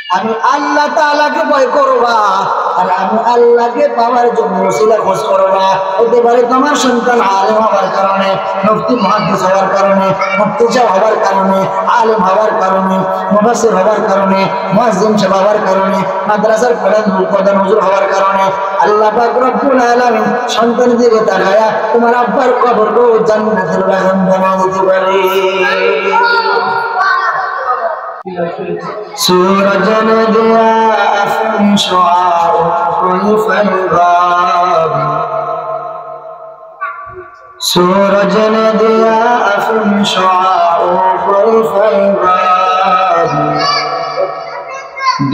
আমি আল্লাহ তাআলাকে ভয় করবা আর আমি আল্লাহকে পাওয়ার জন্য ওসিলা খোঁজ করবা। হতে পারে তোমার সন্তান আলেম হওয়ার কারণে, মুফতি মুহাদ্দিস হওয়ার কারণে, মুফতি সাহেব হওয়ার কারণে, আলেম হওয়ার কারণে, মুফাসসির হওয়ার কারণে, মুয়াজ্জিন সাহেব হওয়ার কারণে, মাদ্রাসার প্রধান হুজুর হওয়ার কারণে আল্লাহ পাক রব্বুল আলামিন সন্তানের দিকে তাকায়া তোমার আব্বার কবরকে জান্নাতুল বাগান বানিয়ে দিতে পারে। सूरज ने दिया अपनी शुआओं कोई फैज़ाब, सूरज ने दिया अपनी शुआओं कोई फैज़ाब,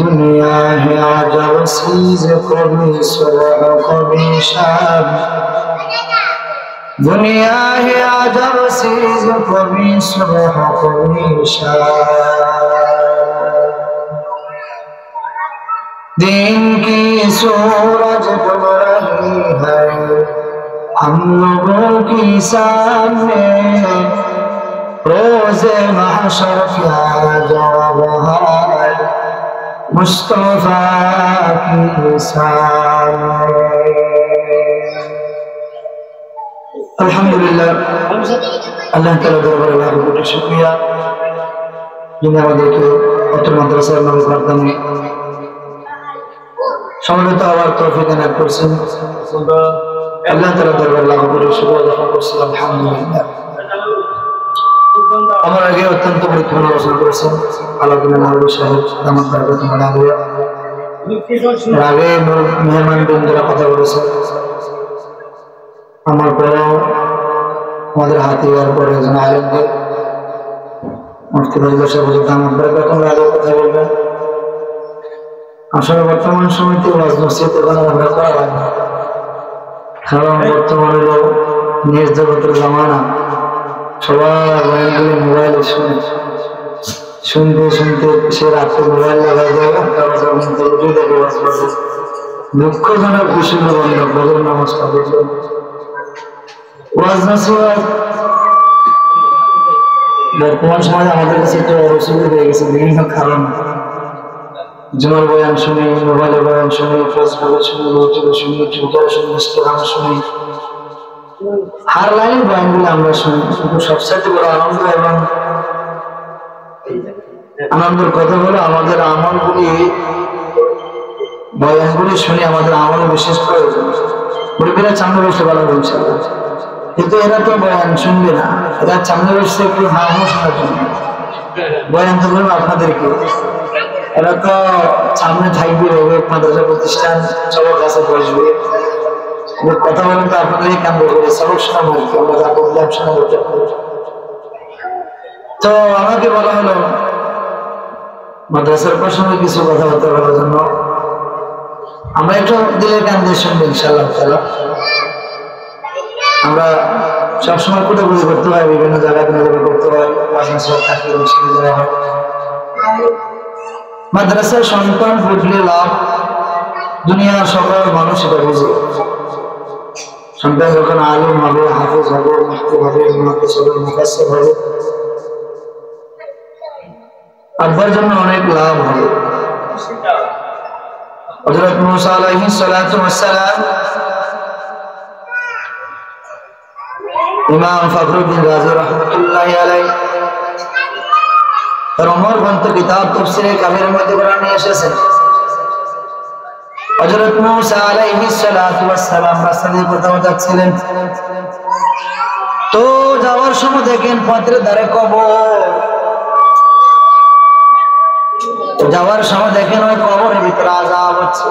दुनिया है अजब चीज़ कभी सुबह कभी शाम, दुनिया है अजब चीज़ कभी सुबह कभी शाम, दिन की सूरज डूब रही है हम लोगों की सामने, रोज़े महशर क्या जवाब है मुस्तफा की सामने। अल्हम्दुलिल्लाह, अल्लाह ताला दरबारे लाख कोटी शुक्रिया যিনি আমাদেরকে অত্র মাদ্রাসার নামে মাধ্যমে সমবেত হওয়ার তৌফিক এনায়েত করছেন। আল্লাহ তাআলা দরবারে লাখ কোটি শুকরিয়া জ্ঞাপন করছি। আলহামদুলিল্লাহ। আমার আগে অত্যন্ত গুরুত্বপূর্ণ আলোচনা করেছেন আলাউদ্দিন আলহারি সাহেব দামাত বারাকাতুহু আলাইহি। আগে মেহমানবৃন্দ যারা কথা বলেছেন, আমার পরেও আমাদের হাতে আর পরে একজন আলেমদের মুফতি ফজল সাহেব দামাত বারাকাতুহু আলাইহি কথা বলবেন। আসলে বর্তমান সময়তে ওয়াজ নসিহত এখানে আমরা করা হয় না, কারণ বর্তমান হলো নিজ জগতের জামানা। সবাই মোবাইলে শুনতে শুনতে সে রাত্রে মোবাইল লাগাই দেয়, দুঃখজনক বিষয় বন্ধ ফজর নামাজ পড়ে ওয়াজ নসিহত বর্তমান সমাজে আমাদের কাছে একটা অসুবিধা হয়ে গেছে বিভিন্ন কারণ। জুমার বয়ান শুনি, মোবাইলে বয়ান শুনি, ফেসবুকে শুনি, ইউটিউবে শুনি, টুইটারে শুনি, ইনস্টাগ্রামে শুনি, হার লাইন বয়ানগুলো আমরা শুনি। কিন্তু সবচাইতে বড় আনন্দ এবং আনন্দের কথা হলো আমাদের আমলগুলি, বয়ানগুলি শুনে আমাদের আমল বিশেষ প্রয়োজন। মুরব্বিরা সামনে বসে ভালো বলছে, কিন্তু এরা তো বয়ান শুনবে না, এরা সামনে বসে একটু হামও শোনার জন্য বয়ান তো বলবো আপনাদেরকে। এরা তো সামনে থাকবে, মাদ্রাসা প্রতিষ্ঠান সবার কাছে বসবে, কথা বলেন তো আপনাদের কেন্দ্র করে সবক শোনাবো, আমরা যা বললাম শোনাবো। তো আমাকে বলা হলো মাদ্রাসার প্রসঙ্গে কিছু কথাবার্তা বলার জন্য। আমরা একটু দিলের কান দিয়ে শুনবো ইনশাআল্লাহ তাআলা। আমরা সবসময় কোটাগুলি করতে হয়, বিভিন্ন জায়গায় করতে হয়, থাকলে যাওয়া হয়। মাদ্রাসার সন্তান বুঝলে লাভ, দুনিয়ার সকল মানুষ এটা বুঝে। সন্তান যখন আলেম হবে, হাফেজ হবে, মুফতি হবে, মুহাদ্দিস হবে, মুফাসসির হবে, আব্বার জন্য অনেক লাভ হবে। হযরত মুসা আলাইহিস সালাতু ওয়াস সালাম ইমাম ফখরুদ্দিন রাজি রাহমাতুল্লাহি আলাইহি তার ওমর গ্রন্থ কিতাব তাফসীরে কাবীরের মধ্যে কোরআন নিয়ে এসেছেন। হযরত মুসা আলাইহিস সালাতু ওয়াস সালাম রাস্তায় কোথাও যাচ্ছিলেন, তো যাওয়ার সময় দেখেন পথের ধারে কবর। যাওয়ার সময় দেখেন ওই কবরের ভিতরে আযাব হচ্ছে।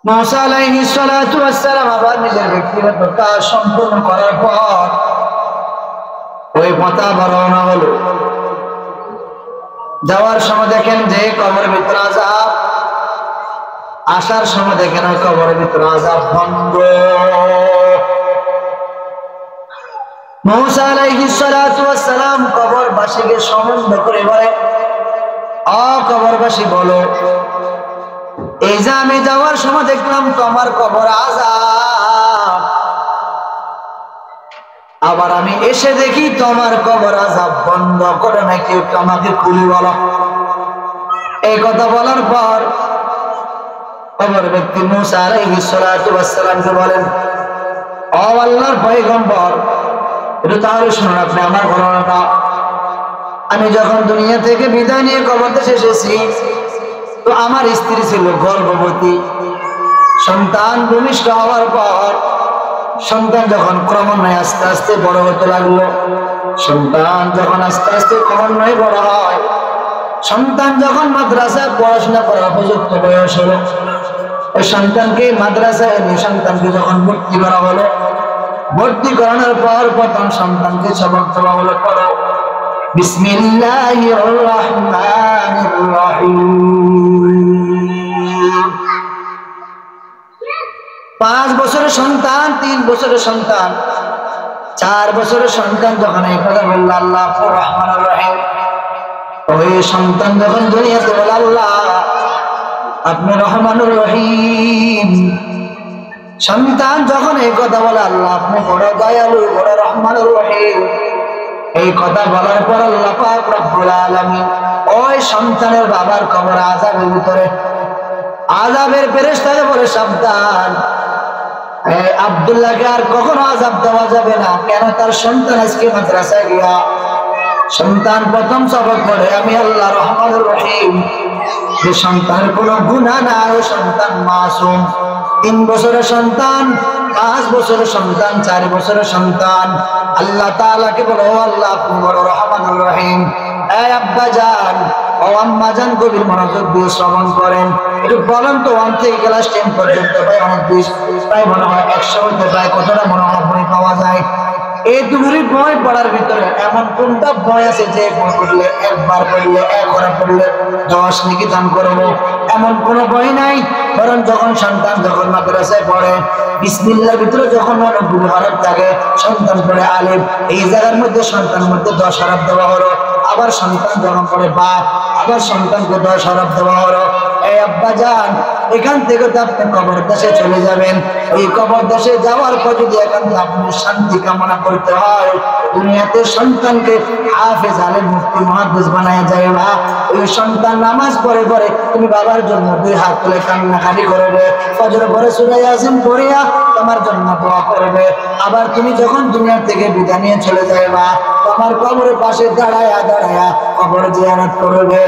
মুসা আলাইহিস সালাতু ওয়াস সালাম আবার নিজের ব্যক্তিগত কাজ সম্পূর্ণ করার পর ওই পথে রওনা হলো। যাওয়ার সময় দেখেন যে কবরের ভিতরে আযাব, আসার সময় দেখেন ওই কবরের ভিতরে আযাব বন্ধ। মুসা আলাইহিস সালাতু ওয়াস সালাম কবরবাসীকে সম্বোধন করে বলে, ও কবরবাসী বলো, এই যে আমি যাওয়ার সময় দেখলাম তোমার কবর আযাব, আবার আমি এসে দেখি তোমার কবর আযাব বন্ধ করে নাকি, আমাকে খুলে বলো। এই কথা বলার পর অমর ব্যক্তি মুসা আলাইহিস সালাতু ওয়াস সালামকে বলেন, ও আল্লাহর পয়গম্বর, এটা তাহলে শুনুন আপনি আমার ঘটনাটা। আমি যখন দুনিয়া থেকে বিদায় নিয়ে কবর দেশে এসেছি, তো আমার স্ত্রী ছিল গর্ভবতী। সন্তান ভূমিষ্ঠ হওয়ার পর সন্তান যখন ক্রমান্বয়ে আস্তে আস্তে বড় হতে লাগলো, সন্তান যখন আস্তে আস্তে ক্রমান্বয়ে বড় হয়, সন্তান যখন মাদ্রাসায় পড়াশোনা করার উপযুক্ত বয়স হলো, ওই সন্তানকে মাদ্রাসায় এনে সন্তানকে যখন ভর্তি করা হলো, ভর্তি করানোর পর প্রথম সন্তানকে সবক দেওয়া হলো, পড়ো বিসমিল্লাহির রহমানির রহিম। 5 বছরের সন্তান, 3 বছরের সন্তান, 4 বছরের সন্তান যখন এই কথা বলল আল্লাহ রহমানুর রহিম, ওই সন্তান যখন দুনিয়াতে বলে আল্লাহ আপনি রহমানুর রহিম, সন্তান যখন এই কথা বলে আল্লাহ আপনি বড় দয়ালু, বড় রহমানুর রহিম, এই কথা বলার পর আল্লাহ পাক রব্বুল আলামিন ওই সন্তানের বাবার কবর আযাবের ভিতরে আযাবের ফেরেশতাকে বলে, সাবধান, আব্দুল্লাহকে আর কখনো আযাব দেওয়া যাবে না। কেন? তার সন্তান আজকে মাদ্রাসায় গিয়া সন্তান প্রথম সবক পড়ে আমি আল্লাহ রহমানুর রহিম, যে সন্তানের কোনো গুনাহ নাই, সন্তান মাসুম। 3 বছরের সন্তান, 5 বছরের সন্তান, 4 বছরের সন্তান আল্লাহ তাআলাকে বলে, ও আল্লাহ আপনি বড় রহমানুর রহিম। এই আব্বা জান, ও আম্মা জান, গভীর মনোযোগ দিয়ে শ্রবণ করেন। একটু বলেন তো 1 থেকে ক্লাস 10 পর্যন্ত ভাই 29, প্রায় মনে হয় 100 হতে প্রায় কতটা মনে হয় বই পাওয়া যায়? এই দুপুরি বই পড়ার ভিতরে এমন কোনটা বই আছে যে বই পড়লে একবার পড়লে 1 ঘন্টা পড়লে 10 নেকি দান করবো? এমন কোন বই নাই। বরং যখন সন্তান যখন মাদ্রাসায় পড়ে বিসমিল্লাহর ভিতরে যখন 90 হরফ থাকে, সন্তান পড়ে আলিফ, এই জায়গার মধ্যে সন্তানের মধ্যে 10 হরফ দেওয়া হলো। আবার সন্তান যখন পড়ে বা, আবার সন্তানকে 10 হরফ দেওয়া হলো। এই আব্বা জান, এখান থেকে তো আপনি কবর দেশে চলে যাবেন। এই কবর দেশে যাওয়ার পর যদি এখান থেকে আপনি শান্তি কামনা করতে হয়, দুনিয়াতে সন্তানকে হাফেজ আলেম মুফতি মুহাদ্দিস বানায় যায় না। ওই সন্তান নামাজ পড়ে পড়ে তুমি বাবার জন্য 2 হাত তুলে কান্নাকাটি করবে, ফজর পরে সূরা ইয়াসিন পড়িয়া তোমার জন্য দোয়া করবে। আবার তুমি যখন দুনিয়া থেকে বিদায় নিয়ে চলে যাইবা, তোমার কবরের পাশে দাঁড়ায়া দাঁড়ায়া কবর জিয়ারত করবে।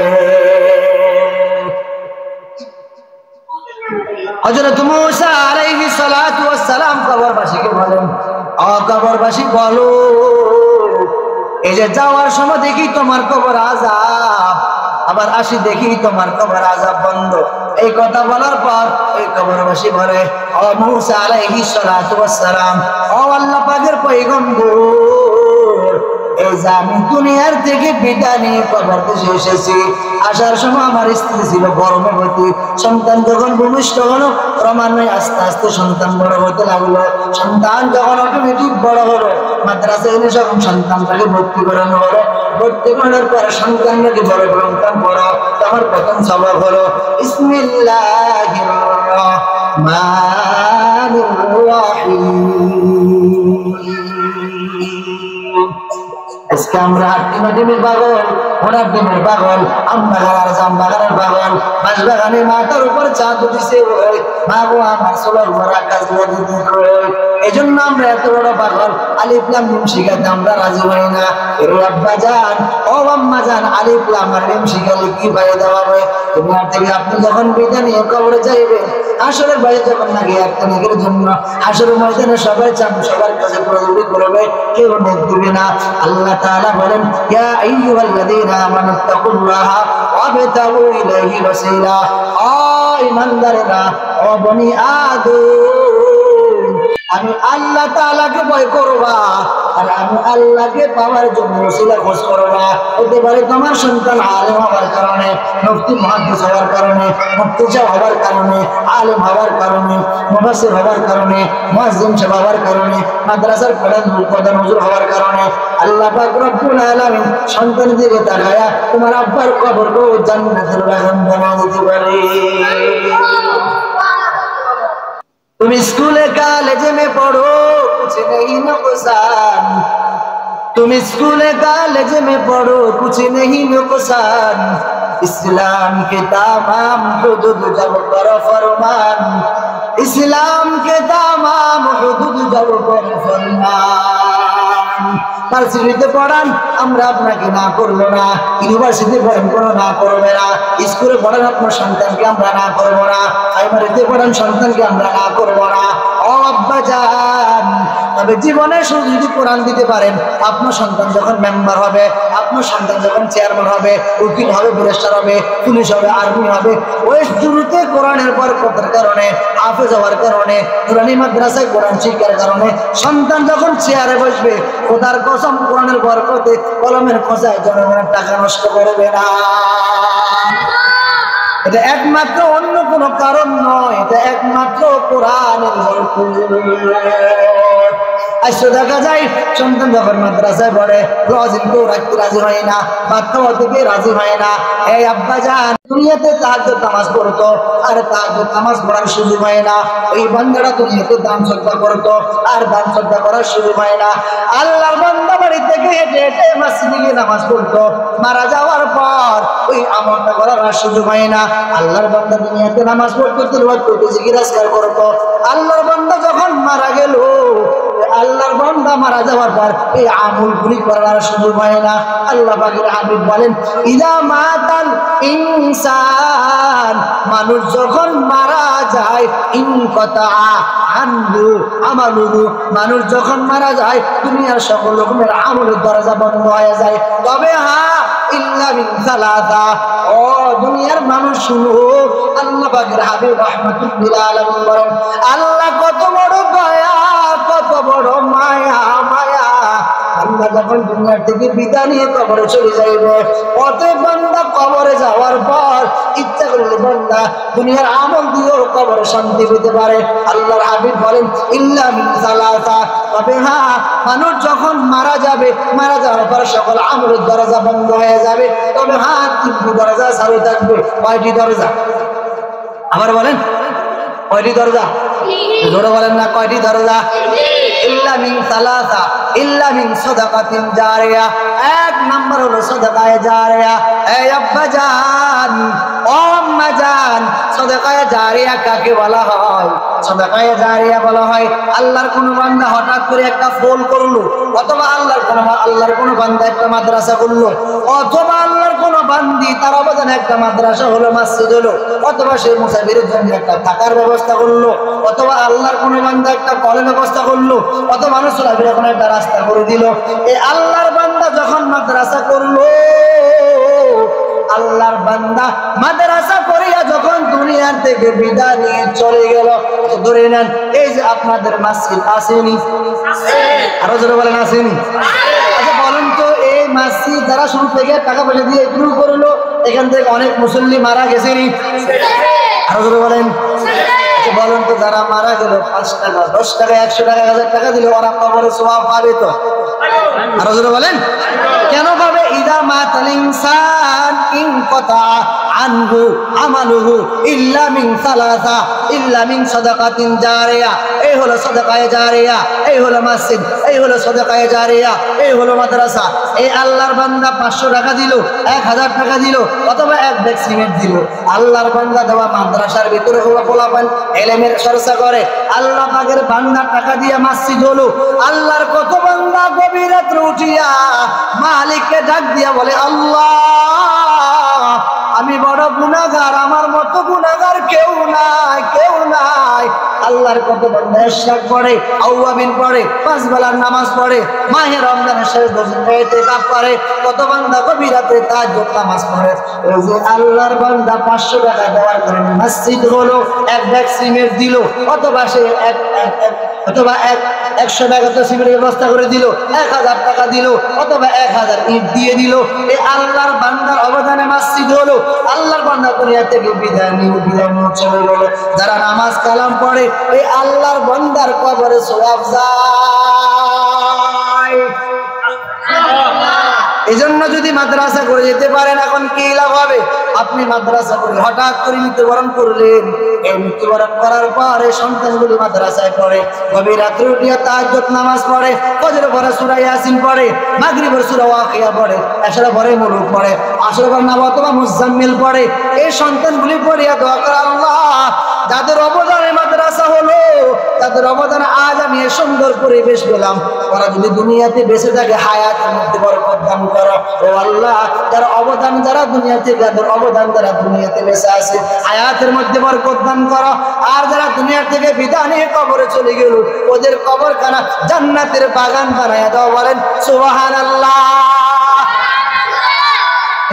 হযরত মূসা আলাইহিস সালাতু ওয়াস সালাম কবরবাসীকে বলেন, ও কবরবাসী বলো, এই যে যাওয়ার সময় দেখি তোমার কবর আযাব, আবার আসি দেখি তোমার কবর আযাব বন্ধ। এই কথা বলার পর এই কবরবাসী বলে, ও মূসা আলাইহিস সালাতু ওয়াস সালাম, ও আল্লাহ পাকের পয়গম্বর, এই যে আমি দুনিয়ার থেকে বিদায় নিয়ে কবর দেশে এসেছি, আসার সময় আমার স্ত্রী ছিল গর্ভবতী। সন্তান যখন ভূমিষ্ঠ হলো, ক্রমান্বয়ে আস্তে আস্তে সন্তান বড় হতে লাগলো। সন্তান যখন অটোমেটিক বড় হলো, মাদ্রাসায় এনে যখন সন্তানটাকে ভর্তি করানো হলো, ভর্তি করার পরে সন্তানটাকে বড় সন্তান বড়, আমার প্রথম সবক হলো বিসমিল্লাহির রহমানির রহিম। আজকে আমরা ডিমের পাগল, ঘোড়ার ডিমের পাগল, আম বাগানের জাম বাগানের পাগল, মাছ বাগানের মাথার উপর চাঁদ উঠেছে, মা গো আমার সোলার উপর আকাশ দিতে, এই জন্য আমরা এত বড় পাগল। আলিফ লাম মিম শিখাতে আমরা রাজি হই না। এর আব্বা জান, ও আম্মা জান, আলিফ লাম আর মিম শিখালে কি ফায়দা হবে? দুনিয়া থেকে আপনি যখন বিদায় নিয়ে কবরে যাইবেন, আসরের বাইরে যখন না গিয়ে একটা নেকের জন্য আসরের ময়দানে সবাই চান, সবার কাছে প্রয়োজন করবে, কেউ নেক দিবে না। আল্লাহ তাআলা বলেন, ইয়া আইয়ুহাল্লাযীনা আমানুত্তাকুল্লাহা ওয়াবতাগু ইলাইহি ওয়াসিলা। ও ঈমানদারেরা, ও বনি আদম, আমি আল্লাহ তাআলাকে ভয় করবা, আর আমি আল্লাহকে পাওয়ার জন্য ওসিলা খোঁজ করবা। হতে পারে তোমার সন্তান আলেম হওয়ার কারণে, মুফতি মুহাদ্দিস হওয়ার কারণে, মুফতি সাহেব হওয়ার কারণে, আলেম হওয়ার কারণে, মুফাসসির হওয়ার কারণে, মুয়াজ্জিন সাহেব হওয়ার কারণে, মাদ্রাসার প্রধান হুজুর হওয়ার কারণে আল্লাহ পাক রব্বুল আলামিন সন্তানের দিকে তাকায়া তোমার আব্বার কবরকে জান্নাতের বাগান বানিয়ে দিতে পারে। তুমি স্কুলে কলেজে में पढ़ो, कुछ नहीं नुकसान, तुम स्कूल कॉलेज में पढ़ो कुछ नहीं नुकसान, इस्लाम के तमाम हुदूद जब करो फरमान, इस्लाम के तमाम हुदूद जब करो फरमान। ভার্সিটিতে পড়ান আমরা আপনাকে না করবো না, ইউনিভার্সিটিতে পড়ান কোনো না করবে না, স্কুলে পড়ান আপনার সন্তানকে আমরা না করবো না, প্রাইমারিতে পড়ান সন্তানকে আমরা না করবো না। ও আব্বা জান, তবে জীবনে শুধু যদি কোরআন দিতে পারেন, আপনার সন্তান যখন মেম্বার হবে, আপনার সন্তান যখন চেয়ারম্যান হবে, উকিল হবে, ব্যারিস্টার হবে, পুলিশ হবে, আর্মি হবে, ওই শুরুতে কোরআনের বরকতের কারণে, হাফেজ হওয়ার কারণে, কোরআনী মাদ্রাসায় কোরআন শিক্ষার কারণে সন্তান যখন চেয়ারে বসবে, খোদার কসম কোরআনের বরকতে কলমের খোঁজায় জনগণের টাকা নষ্ট করবে না। এটা একমাত্র অন্য কোনো কারণ নয়, এটা একমাত্র কোরআনের বরকত। আজকে দেখা যায় সন্তান যখন মাদ্রাসায় পড়ে লজিং তো রাখতে রাজি হয় না, ভাত খাওয়া থেকে রাজি হয় না। এই আব্বা জান দুনিয়াতে তাহাজ্জুদ নামাজ পড়তো, আর তাহাজ্জুদ নামাজ পড়ার সুযোগ হয় না। ওই বান্দারা দুনিয়াতে দান সদকা করতো, আর দান সদকা করার সুযোগ হয় না। আল্লাহর বান্দা বাড়ি থেকে হেঁটে হেঁটে মসজিদে গিয়ে নামাজ পড়তো, মারা যাওয়ার পর ওই আমলটা করার আর সুযোগ হয় না। আল্লাহর বান্দা দুনিয়াতে নামাজ পড়তো, তিলাওয়াত করতো, জিকির আজকার করতো। আল্লাহর বান্দা যখন মারা গেল, আল্লাহর বান্দা মারা যাওয়ার পর এই আমলগুলি করার সুযোগ হয় না। আল্লাহ পাকের হাবিব বলেন, ইদা মাতাল ইনসান, মানুষ যখন মারা যায়, ইনকাতা আনহু আমালুহু, মানুষ যখন মারা যায় দুনিয়ার সকল রকমের আমলের দরজা বন্ধ হয়ে যায়। তবে হ্যাঁ, ইল্লা মিন সালাসা, ও দুনিয়ার মানুষ শুনো, আল্লাহ পাকের হাবিব রাহমাতুল্লিল আলামিন বলেন, আল্লাহ কত বড় দয়া, কত বড় মায়া, মায়া। বান্দা যখন দুনিয়ার থেকে বিদায় নিয়ে কবরে চলে যাইবে, অতএব বান্দা কবরে যাওয়ার পর ইচ্ছা করলে বান্দা দুনিয়ার আমল দিয়েও কবরে শান্তি পেতে পারে। আল্লাহর হাবিব বলেন, ইল্লা মিন সালাসা, তবে হ্যাঁ, মানুষ যখন মারা যাবে, মারা যাওয়ার পর সকল আমলের দরজা বন্ধ হয়ে যাবে। তবে হ্যাঁ, তিনটি দরজা চালু থাকবে। কয়টি দরজা? আবার বলেন, কয়টি দরজা? জোরে বলেন না, কয়টি দরজা? ইল্লা মিন সালাসা, ইল্লা মিন সাদাকাতিন জারিয়া। এক নাম্বার হলো সাদাকায়ে জারিয়া। এই আব্বা জান, ও আম্মা জান, সাদাকায়ে জারিয়া কাকে বলা হয়? সাদাকায়ে জারিয়া বলা হয় আল্লাহর কোন বান্দা হঠাৎ করে একটা ফোন করলো, অথবা আল্লাহর কোন বান্দা একটা মাদ্রাসা করলো, অথবা আল্লাহর কোন বান্দি তার অবদানে একটা মাদ্রাসা হলো, মসজিদ হলো, অথবা সেই মুসাফিরের জন্য একটা থাকার ব্যবস্থা করলো, অথবা আল্লাহর কোন বান্দা একটা কলের ব্যবস্থা করলো, অথবা মানুষ চলাফেরা কোনো একটা রাস্তা করে দিল। এই আল্লাহর বান্দা যখন মাদ্রাসা করলো, আল্লাহর বান্দা মাদ্রাসা করিয়া যখন দুনিয়ার থেকে বিদায় নিয়ে চলে গেল, ধরে নেন এই যে আপনাদের মসজিদ আসেনি, আরো জোরে বলেন আসেনি? আচ্ছা বলেন তো, এই মসজিদ যারা শুরু থেকে টাকা পয়সা দিয়ে শুরু করলো, এখান থেকে অনেক মুসল্লি মারা গেছেনি, আরো জোরে বলেন? বলেন তো, যারা মারা গেল 5 টাকা, 10 টাকা, 100 টাকা, 1000 টাকা দিলে ওরা কবরে সওয়াব পাবে তো? আরো জোরে বলেন, কেন পাবে? ইদা মাতাল ইনসান ইনকাতা আনহু আমালুহু ইল্লা মিন সালাসা, ইল্লা মিন সাদাকাতিন জারিয়া। এই হলো সাদাকায়ে জারিয়া, এই হলো মসজিদ, এই হলো সাদাকায়ে জারিয়া, এই হলো মাদ্রাসা। এই আল্লাহর বান্দা 500 টাকা দিল, 1000 টাকা দিল, অথবা এক ব্যাগ সিমেন্ট দিল, আল্লাহর বান্দা দেওয়া মাদ্রাসার ভিতরে হলো পোলাপান ইলমের চর্চা করে, আল্লাহ পাকের বান্দা টাকা দিয়ে মসজিদ হলো। আল্লাহর কত বান্দা গভীর রাতে উঠিয়া মালিককে ডাক দিয়া বলে, আল্লাহ আমি বড় গুনাহগার, আমার মতো গুনাহগার কেউ নাই, কেউ নাই। আল্লাহর কত বান্দা ইশরাক পড়ে, আওয়াবিন পড়ে, 5 বেলার নামাজ পড়ে, মাহে রমজানের শেষ 10 দিন ইতিকাফ করে, কত বান্দা গভীর রাতে তাহাজ্জুদ নামাজ পড়ে। এই যে আল্লাহর বান্দা 500 টাকা দেওয়ার কারণে মসজিদ হলো, এক ব্যাগ সিমেন্ট দিল, অথবা সে 100 টাকা তো সিমেন্টের ব্যবস্থা করে দিল, 1000 টাকা দিল, অথবা 1000 ইট দিয়ে দিল। এই আল্লাহর বান্দার অবদানে মসজিদ হলো। আল্লাহর বান্দা দুনিয়া থেকে বিদায় নিয়ে চলে গেল। যারা নামাজ কালাম পড়ে, এই আল্লাহর বান্দার কবরে সওয়াব যায়। এজন্য যদি মাদ্রাসা করে যেতে পারেন এখন কি লাভ হবে? আপনি মাদ্রাসা করে হঠাৎ করে মৃত্যুবরণ করলেন, এই মৃত্যুবরণ করার পর এই সন্তানগুলি মাদ্রাসায় পড়ে, গভীর রাত্রে উঠিয়া তাহাজ্জুদ নামাজ পড়ে, ফজর পড়ে, সূরা ইয়াসিন পড়ে, মাগরিবের সূরা ওয়াকিয়া পড়ে, এশার পরে মুলুক পড়ে, আসর পরে নাম অথবা মুজাম্মিল পড়ে। এই সন্তানগুলি পড়িয়া দোয়া করে, আল্লাহ যাদের অবদানে মাদ্রাসা হলো, তাদের অবদান আজ আমি এ সুন্দর পরিবেশ পেলাম, ওরা যদি দুনিয়াতে বেঁচে থাকে হায়াতের মধ্যে বরকত দান করো। ও আল্লাহ, যারা অবদান যারা দুনিয়াতে, যাদের অবদান যারা দুনিয়াতে বেঁচে আছে, হায়াতের মধ্যে বরকত দান করো। আর যারা দুনিয়া থেকে বিদায় নিয়ে কবরে চলে গেল, ওদের কবরখানা জান্নাতের বাগান বানায়া দাও, বলেন সুবহানাল্লাহ।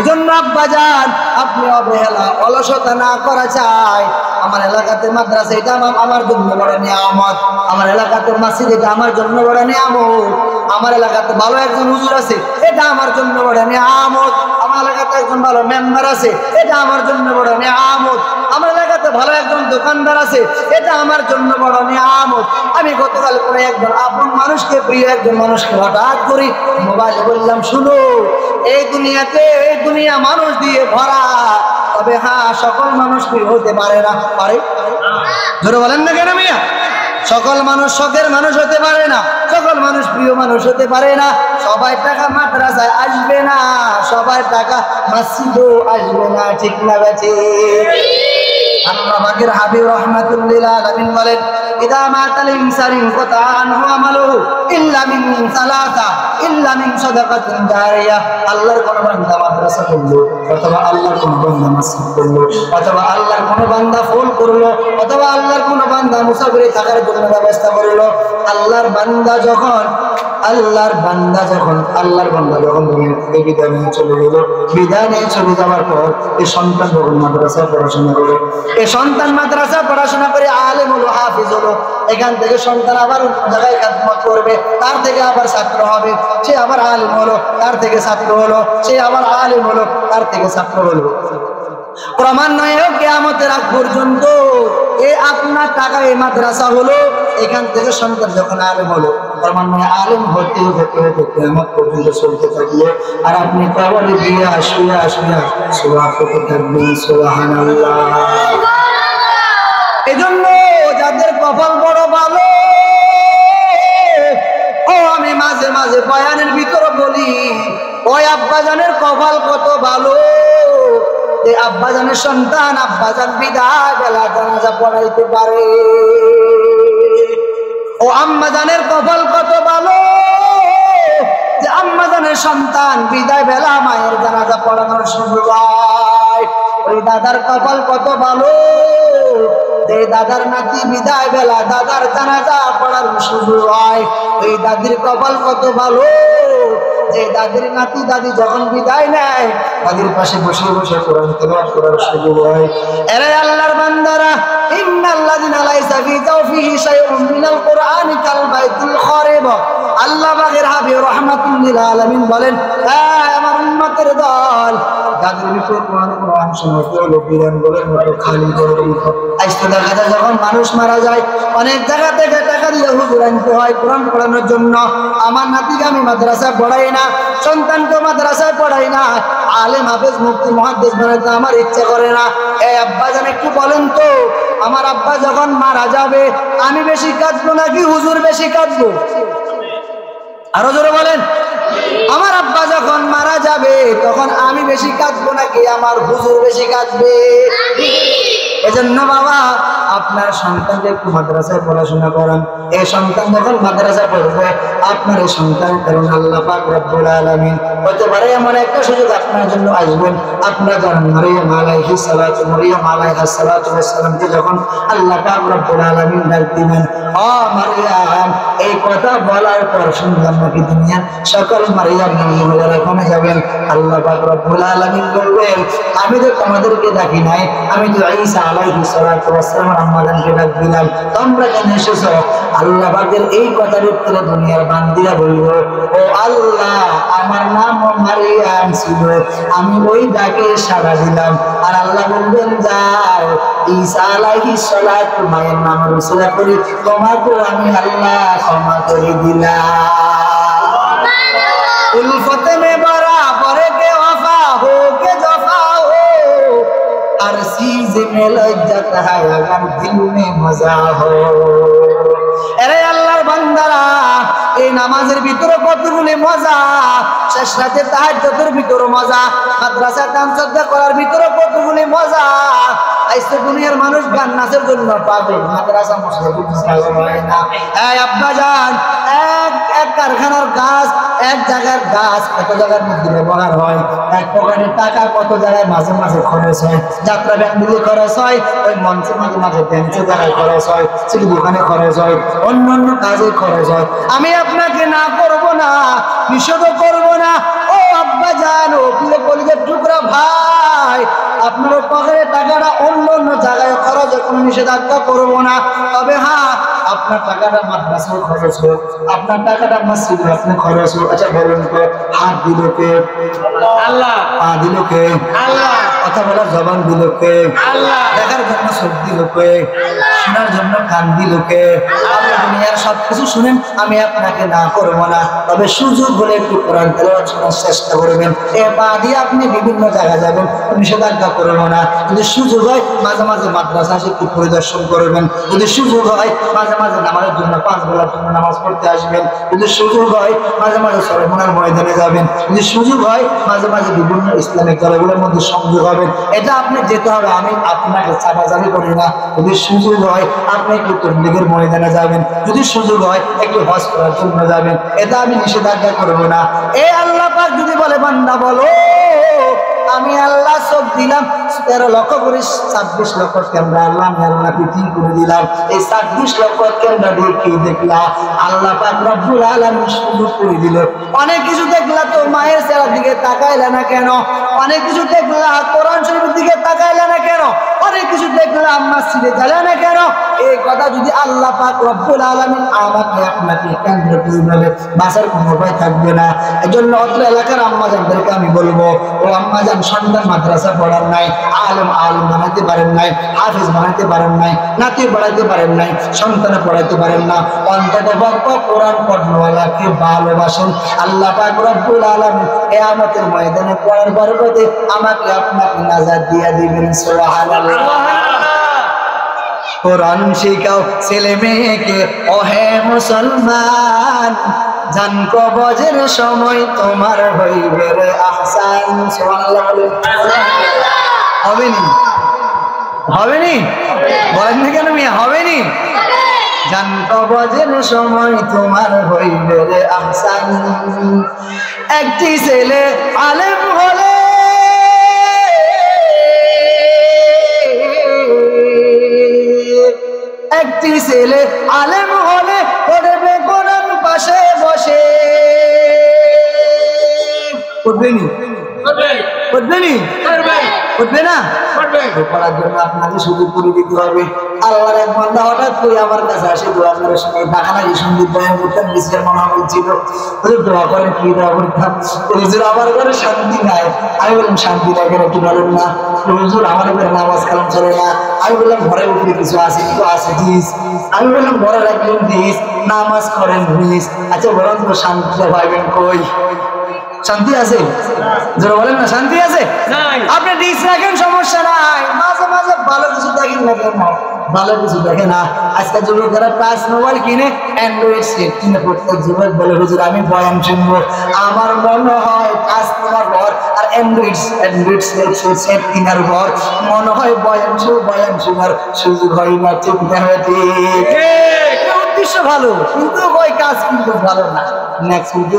এজন্য আব্বাজান আপনি অবহেলা অলসতা না করা চাই। আমার এলাকাতে মাদ্রাসা এটা আমার জন্য বড় নিয়ামত, আমার এলাকাতে মসজিদ এটা আমার জন্য বড় নিয়ামত, আমার এলাকাতে ভালো একজন হুজুর আছে এটা আমার জন্য বড় নিয়ামত, আমার এলাকাতে একজন ভালো মেম্বার আছে এটা আমার জন্য বড় নিয়ামত, আমার এলাকাতে ভালো একজন দোকানদার আছে এটা আমার জন্য বড় নিয়ামত। আমি গতকাল করে একজন আপন মানুষকে, প্রিয় একজন মানুষকে হঠাৎ করি মোবাইলে বললাম, শুনো এই দুনিয়াতে, এই দুনিয়া মানুষ দিয়ে ভরা, তবে হ্যাঁ সকল মানুষ প্রিয় হতে পারে না। পারে? জোরে বলেন না কেন মিয়া? সকল মানুষ শখের মানুষ হতে পারে না, সকল মানুষ প্রিয় মানুষ হতে পারে না, সবাই টাকা মাদ্রাসায় আসবে না, সবাই টাকা মসজিদেও আসবে না, ঠিক না বেঁচে? আল্লাহ পাকের হাবিব রাহমাতুল্লিল আলামিন বলেন, ইদা মাতাল ইনসানু ইনকাতা আনহু আমালুহু ইল্লা মিন সালাসা ইল্লা মিন সাদাকাতিন জারিয়া। আল্লাহর কোন বান্দা মাদ্রাসা করলো, অথবা আল্লাহর কোন বান্দা মসজিদ করলো, অথবা আল্লাহর কোন বান্দা ফুল করলো, অথবা আল্লাহর কোন বান্দা মুসাফিরে থাকার জন্য ব্যবস্থা করলো, আল্লাহর বান্দা যখন দুনিয়া থেকে বিদায় নিয়ে চলে গেল, বিদায় নিয়ে চলে যাওয়ার পর এই সন্তান যখন মাদ্রাসায় পড়াশোনা করে, এই সন্তান মাদ্রাসায় পড়াশোনা করে আলেম হলো, হাফিজ হলো, এখান থেকে সন্তান আবার অন্য জায়গায় খেদমত করবে, তার থেকে আবার ছাত্র হবে, সে আবার আলেম হলো, তার থেকে ছাত্র হলো, সে আবার আলেম হলো, তার থেকে ছাত্র হলো। ক্রমান্বয়ে কিয়ামতের আগ পর্যন্ত এই আপনার টাকা এই মাদ্রাসা হলো, এখান থেকে সন্তান যখন আলেম হলো, ক্রমান্বয়ে আলেম হতে হতে হতে কিয়ামত পর্যন্ত চলতে থাকলো। আর আপনি কবরে গিয়ে আসিয়া সুবহান করতে থাকবেন, সুবহানাল্লাহ। এজন্য যাদের কপাল বড় ভালো, ও আমি মাঝে মাঝে বয়ানের ভিতরে বলি, ওই আব্বাজানের কপাল কত ভালো, এই আব্বাজানের সন্তান আব্বাজান বিদায় বেলা জানাজা পড়াইতে পারে। ও আম্মাজানের কপাল কত ভালো, যে আম্মাজানের সন্তান বিদায় বেলা মায়ের জানাজা পড়ানোর সুযোগ হয়। ওই দাদার কপাল কত ভালো, যে দাদার নাতি বিদায় বেলা দাদার জানাজা পড়ার সুযোগ হয়। ওই দাদির কপাল কত ভালো, যে দাদির নাতি দাদি যখন বিদায় নেয়, দাদির পাশে বসে বসে কোরআন তেলাওয়াত করার সুযোগ হয়। এরে আল্লাহর বান্দারা, ইন্নাল্লাযিনা লাইসা ফি জাওফিহি শাইউন মিনাল কুরআনি কাল বাইতুল খারিব। আল্লাহ পাকের হাবিব রাহমাতুল্লিল আলামিন বলেন, আমার উম্মতের দল, যাদের ভিতর কোরআন শোনাতে হলো বিরান বলের মতো খালি করে মতো। আজ তো দেখা যায় যখন মানুষ মারা যায়, অনেক জায়গা থেকে টাকা দিয়ে হুজুর আনতে হয় কোরআন পড়ানোর জন্য। আমার নাতিকে আমি মাদ্রাসায় পড়াই না, সন্তানকে মাদ্রাসায় পড়াই না, আলেম হাফেজ মুফতি মুহাদ্দিস বানাতে আমার ইচ্ছা করে না। এই আব্বাজান একটু বলেন তো, আমার আব্বা যখন মারা যাবে আমি বেশি কাঁদবো নাকি হুজুর বেশি কাঁদবো? আরো জোরে বলেন। আমার আব্বা যখন মারা যাবে তখন আমি বেশি কাঁদবো নাকি আমার হুজুর বেশি কাঁদবে? এজন্য বাবা, আপনার সন্তানকে একটু মাদ্রাসায় পড়াশোনা করান। এই সন্তান যখন মাদ্রাসায় পড়বে, আপনার এই সন্তান কারণ আল্লাহ পাক রব্বুল আলামিন হতে পারে এমন একটা সুযোগ আপনার জন্য আসবেন। আপনার জানেন মারিয়াম আলাইহিস সালাতু ওয়াস সালামকে যখন আল্লাহ পাক রব্বুল আলামিন ডাক দিবেন, ও মারিয়াম, এই কথা বলার পর শুনলাম নাকি দুনিয়ার সকল মারিয়াম নমুনারা কমে যাবেন। আল্লাহ পাক রব্বুল আলামিন বলবেন, আমি তো তোমাদেরকে ডাকি নাই, আমি তো ঈসা আলাইহিস সালাতু ওয়াস সালামের আম্মাকে ডাক দিলাম, তোমরা কেন এসেছো? আল্লাহ পাকের এই কথার উত্তরে দুনিয়ার বান্দিরা বলল, ও আল্লাহ, আমার নাম মারিয়াম ছিল, আমি ওই ডাকে সাড়া দিলাম। আর আল্লাহ বলবেন, যাও ঈসা আলাইহিস সালাতু মায়ের নাম রসুলা করি, তোমাকে আমি আল্লাহ ক্ষমা করে দিলাম। উলফতে মে বরা हर चीज में लज्जत है अगर दिल में मजा हो। अरे আল্লাহর বান্দারা, এই নামাজের ভিতরে কতগুলি মজা, শেষ রাতে তাহাজ্জুদের ভিতরে মজা, মাদ্রাসায় দান সদকা করার ভিতরে কতগুলি মজা। আজকে দুনিয়ার মানুষ গান নাচের জন্য পাগল, মাদ্রাসা মসজিদে পাগল হয় না। এই আব্বা জান, এক কারখানার গাছ, এক জায়গার গাছ কত জায়গার মধ্যে ব্যবহার হয়, এক পকেটের টাকা কত জায়গায় মাঝে মাঝে খরচ হয়, যাত্রা ব্যাংকে খরচ হয়, ওই মঞ্চে মাঝে মাঝে ড্যান্সের জায়গায় খরচ হয়, সেই দোকানে খরচ হয়, অন্যান্য কাজে খরচ হয়। আমি আপনাকে না করব না, নিষেধ করব না। ও আব্বা জান, ও প্রিয় কলিজার টুকরা ভাই, আপনার পকেটের টাকাটা অন্য জায়গায় খরচ, কোনো নিষেধাজ্ঞা করব না। তবে হ্যাঁ, আপনার টাকাটা মাদ্রাসায় খরচ হোক, আপনার টাকাটা মসজিদে আপনি খরচ হোক। আচ্ছা বলুন তো, হাত দিল কে? আল্লাহ। পা দিল কে? আল্লাহ। কথা বলার জবান দিল কে? আল্লাহ। দেখার জন্য চোখ দিল কে? আল্লাহ। শোনার জন্য কান দিল কে? আপনি দুনিয়ার সবকিছু শুনেন, আমি আপনাকে না করবো না। তবে সুযোগ হলে একটু কোরআন তেলাওয়াত শোনার চেষ্টা করবেন। এ পা দিয়ে আপনি বিভিন্ন জায়গায় যাবেন, নিষেধাজ্ঞা করবো না। যদি সুযোগ হয় মাঝে মাঝে মাদ্রাসা একটু পরিদর্শন করবেন, যদি সুযোগ হয় মাঝে মাঝে নামাজের জন্য 5 বেলার জন্য নামাজ পড়তে আসবেন, যদি সুযোগ হয় মাঝে মাঝে সরমনার ময়দানে যাবেন, যদি সুযোগ হয় মাঝে মাঝে বিভিন্ন ইসলামিক দলগুলোর মধ্যে সংযোগ হবেন। এটা আপনি যেতে হবে, আমি আপনাকে চাপাচাপি করি না। যদি সুযোগ হয় আপনি একটু তবলিগের ময়দানে যাবেন, যদি সুযোগ হয় একটু হজ করার জন্য যাবেন, এটা আমি নিষেধাজ্ঞা করবো না। এই আল্লাহ পাক যদি বলে বান্দা বলো, আমি আল্লাহ সব দিলাম 13 লক্ষ করে 26 লক্ষ ক্যামেরা আল্লাহ আমি আল্লাহ ঠিক করে দিলাম। এই 26 লক্ষ ক্যামেরা দিয়ে কি দেখলা? আল্লাহ পাক রব্বুল আলামিন সুযোগ করে দিল। অনেক কিছু দেখলা তো মায়ের চেহারার দিকে তাকাইলা না কেন? অনেক কিছু দেখলা কোরআন শরীফের দিকে তাকাইলা না কেন? অনেক কিছু দেখলা মসজিদে গেলা না কেন? এই কথা যদি আল্লাহ পাক রব্বুল আলামিন আমাকে আপনাকে কেন্দ্র করে বলে, বাঁচার কোনো উপায় থাকবে না। এজন্য অত্র এলাকার আম্মাজানদেরকে আমি বলবো, ও আম্মাজান, সন্তান মাদ্রাসা পড়ার নাই, আলেম বানাতে পারেন নাই, হাফিজ বানাতে পারেন নাই, নাতি পড়াইতে পারেন নাই, সন্তান পড়াইতে পারেন না, অন্তত পক্ষে কোরআন পড়নেওয়ালাকে ভালোবাসেন। আল্লাহ পাক রব্বুল আলামিন কিয়ামতের ময়দানে পড়ার বরকতে আমাকে আপনাকে নাজাত দিয়ে দিবেন। সুবহানাল্লাহ। কোরআন শিখাও ছেলে মেয়েকে, ও হে মুসলমান, জান কবজের সময় তোমার হইবে রে আহসান। সুবহানাল্লাহ বলেন। হবে নি? হবে নি? বলেন না কেন মিয়া? হবে নি? জান কবজের সময় তোমার হইবে রে আহসান। একটি ছেলে আলেম হলে একটি ছেলে আলেম হলে পড়বে কোরআন পাশে বসে। পড়বে নি? পড়বে নি? পড়বে না? পড়ার জন্য আপনাকে সুযোগ করে দিতে হবে। আল্লাহর এক বান্দা হঠাৎ করে আমার কাছে আসে, দোয়া করার সময় ঢাকানাকি সঙ্গীত বয়ান করতাম, বিশ্বের মনে হয়েছিল দোয়া করেন, কি দোয়া করতাম? হুজুর আমার ঘরে শান্তি নাই। আমি বললাম শান্তি নাই কেন? কি বলেন না? হুজুর আমার ঘরে নামাজ কালাম চলে না। আমি বললাম ঘরের উপরে কিছু আছে, কিছু আছে দিস। আমি বললাম ঘরে রাখবেন দিস, নামাজ করেন দিস। আচ্ছা বলেন তো শান্তিটা পাইবেন কই? শান্তি আছে? যারা বলেন না শান্তি আছে, আপনি ডিস রাখেন, সমস্যা নাই। মাঝে মাঝে ভালো কিছু দেখেন না কেন? ভালো কিছু দেখে না। আজকাল যুবকেরা টাচ মোবাইল কিনে, অ্যান্ড্রয়েড সেট কিনে, প্রত্যেক যুবক বলে হুজুর আমি বয়ান শুনবো। আমার মনে হয় টাচ নেওয়ার পর আর অ্যান্ড্রয়েড সেট কেনার পর মনে হয় বয়ান শোনার সুযোগ হয় না। ঠিক না? উদ্দেশ্য ভালো, কিন্তু ওই কাজ কিন্তু ভালো না।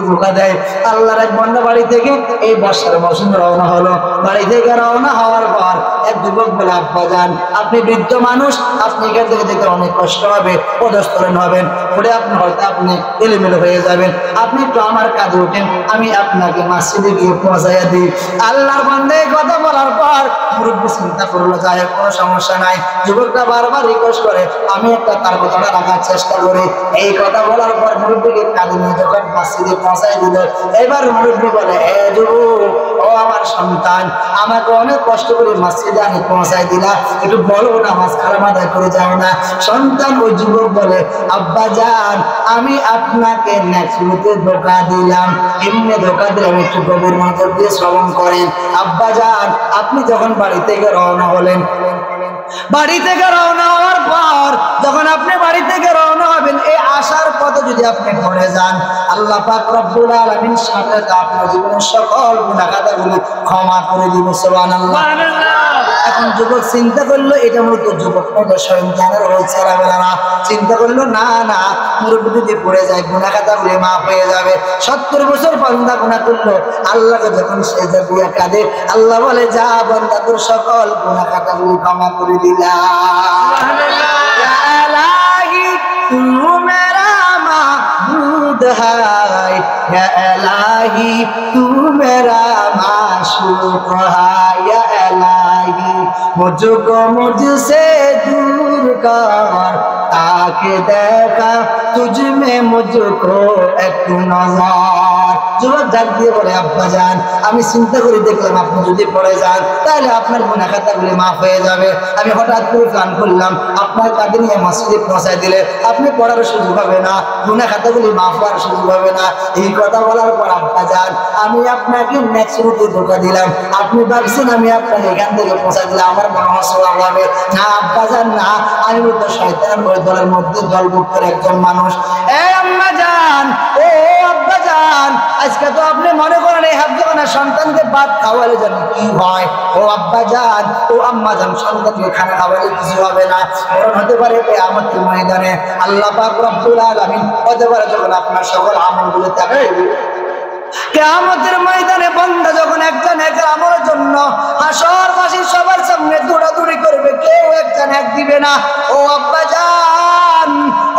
ধোকা দেয়। আল্লাহর এক বান্দা বাড়ি থেকে এই বর্ষার মৌসুমে রওনা হলো। বাড়ি থেকে রওনা হওয়ার পর এক যুবক বলে, আব্বা জান আপনি বৃদ্ধ মানুষ, আপনি এখান থেকে যেতে অনেক কষ্ট হবে, পদস্থলন হবেন, পরে আপনি হয়তো আপনি এলোমেলো হয়ে যাবেন, আপনি একটু আমার কাঁধে ওঠেন, আমি আপনাকে মসজিদে গিয়ে পৌঁছাইয়া দিই। আল্লাহর বান্দা এই কথা বলার পর মুরব্বী চিন্তা করলো, যায় কোনো সমস্যা নাই। যুবকটা বারবার রিকোয়েস্ট করে, আমি একটা তার কথাটা রাখার চেষ্টা করে। এই কথা বলার পর মুরব্বীকে কাঁধে নিয়ে যখন মসজিদে পৌঁছাই দিল, এবার মুরব্বী বলে, এ যুবক, ও আমার সন্তান, আমাকে অনেক কষ্ট করে মসজিদে আমি পৌঁছাই দিলা, একটু বলো নামাজ কালাম আদায় করে যাও না। সন্তান ওই যুবক বলে, আব্বা জান, আমি আপনাকে ন্যাচুরিতে ধোকা দিলাম। এমনি ধোকা দিলাম, একটু গভীর মনোযোগ দিয়ে শ্রবণ করেন। আব্বা জান, আপনি যখন বাড়ি থেকে রওনা হলেন, বাড়ি থেকে রওনা হওয়ার পর যখন আপনি বাড়ি থেকে রওনা হবেন, এই আসার পথে যদি আপনি ঘরে যান, আল্লাহ পাক রব্বুল আলামিন সাথে আপনার জীবনের সকল গুনাহ খাতাগুলো ক্ষমা করে দিবেন। সুবহানাল্লাহ। এখন যুবক চিন্তা করলো, এটা মূলত যুবক সন্তানের ছেলেবেলা না। চিন্তা করলো, না না, মুরব্বী যদি পড়ে যায় গুনাহ খাতাগুলো মাফ হয়ে যাবে। 70 বছর বান্দা গুনাহ করলো, আল্লাহকে যখন সেজদা দিয়ে কাঁদে, আল্লাহ বলে, যা বান্দা, তোর সকল গুনাহ খাতাগুলো ক্ষমা করে দিলাম। ইয়া ইলাহি তু মেরা মাবুদ হায়, ইয়া ইলাহি তু মেরা মাশুক হায়, ইয়া ইলাহি मुझको मुझसे दूर कर, ताकि देखा तुझ में मुझको एक नजर। যুবক ডাক দিয়ে বলে, আব্বা জান, আমি চিন্তা করে দেখলাম আপনি যদি পড়ে যান তাহলে আপনার গুনাহ খাতাগুলি মাফ হয়ে যাবে। আমি হঠাৎ করে প্ল্যান করলাম আপনার কাঁধে নিয়ে মসজিদে পৌঁছাই দিলে আপনি পড়ার সুযোগ হবে না, গুনাহ খাতাগুলি মাফ হওয়ার সুযোগ হবে না। এই কথা বলার পর আব্বা জান, আমি আপনাকে ন্যাচুরিতে ধোকা দিলাম। আপনি ভাবছেন আমি আপনাকে এখান থেকে পৌঁছাই দিলে আমার মনে হওয়া হবে না। আব্বা জান, না, আমি তো শয়তান ওই দলের মধ্যে দলভুক্তের একজন মানুষ। এ আম্মা জান, ও আব্বা জান, আজকে তো আপনি মনে করেন এই হাফজানা সন্তানকে ভাত খাওয়ালে যেন কি হয়। ও আব্বা জান, ও আম্মা জান, সন্তানকে খানা খাওয়ালে কিছু হবে না। কারণ হতে পারে কিয়ামতের ময়দানে আল্লাহ পাক রব্বুল আলামিন হতে পারে যখন আপনার সকল আমলগুলো তাকে কিয়ামতের ময়দানে বান্দা যখন একজন এক আমলের জন্য হাসরবাসী সবার সামনে দৌড়াদৌড়ি করবে, কেউ একজন এক দিবে না। ও আব্বা জান,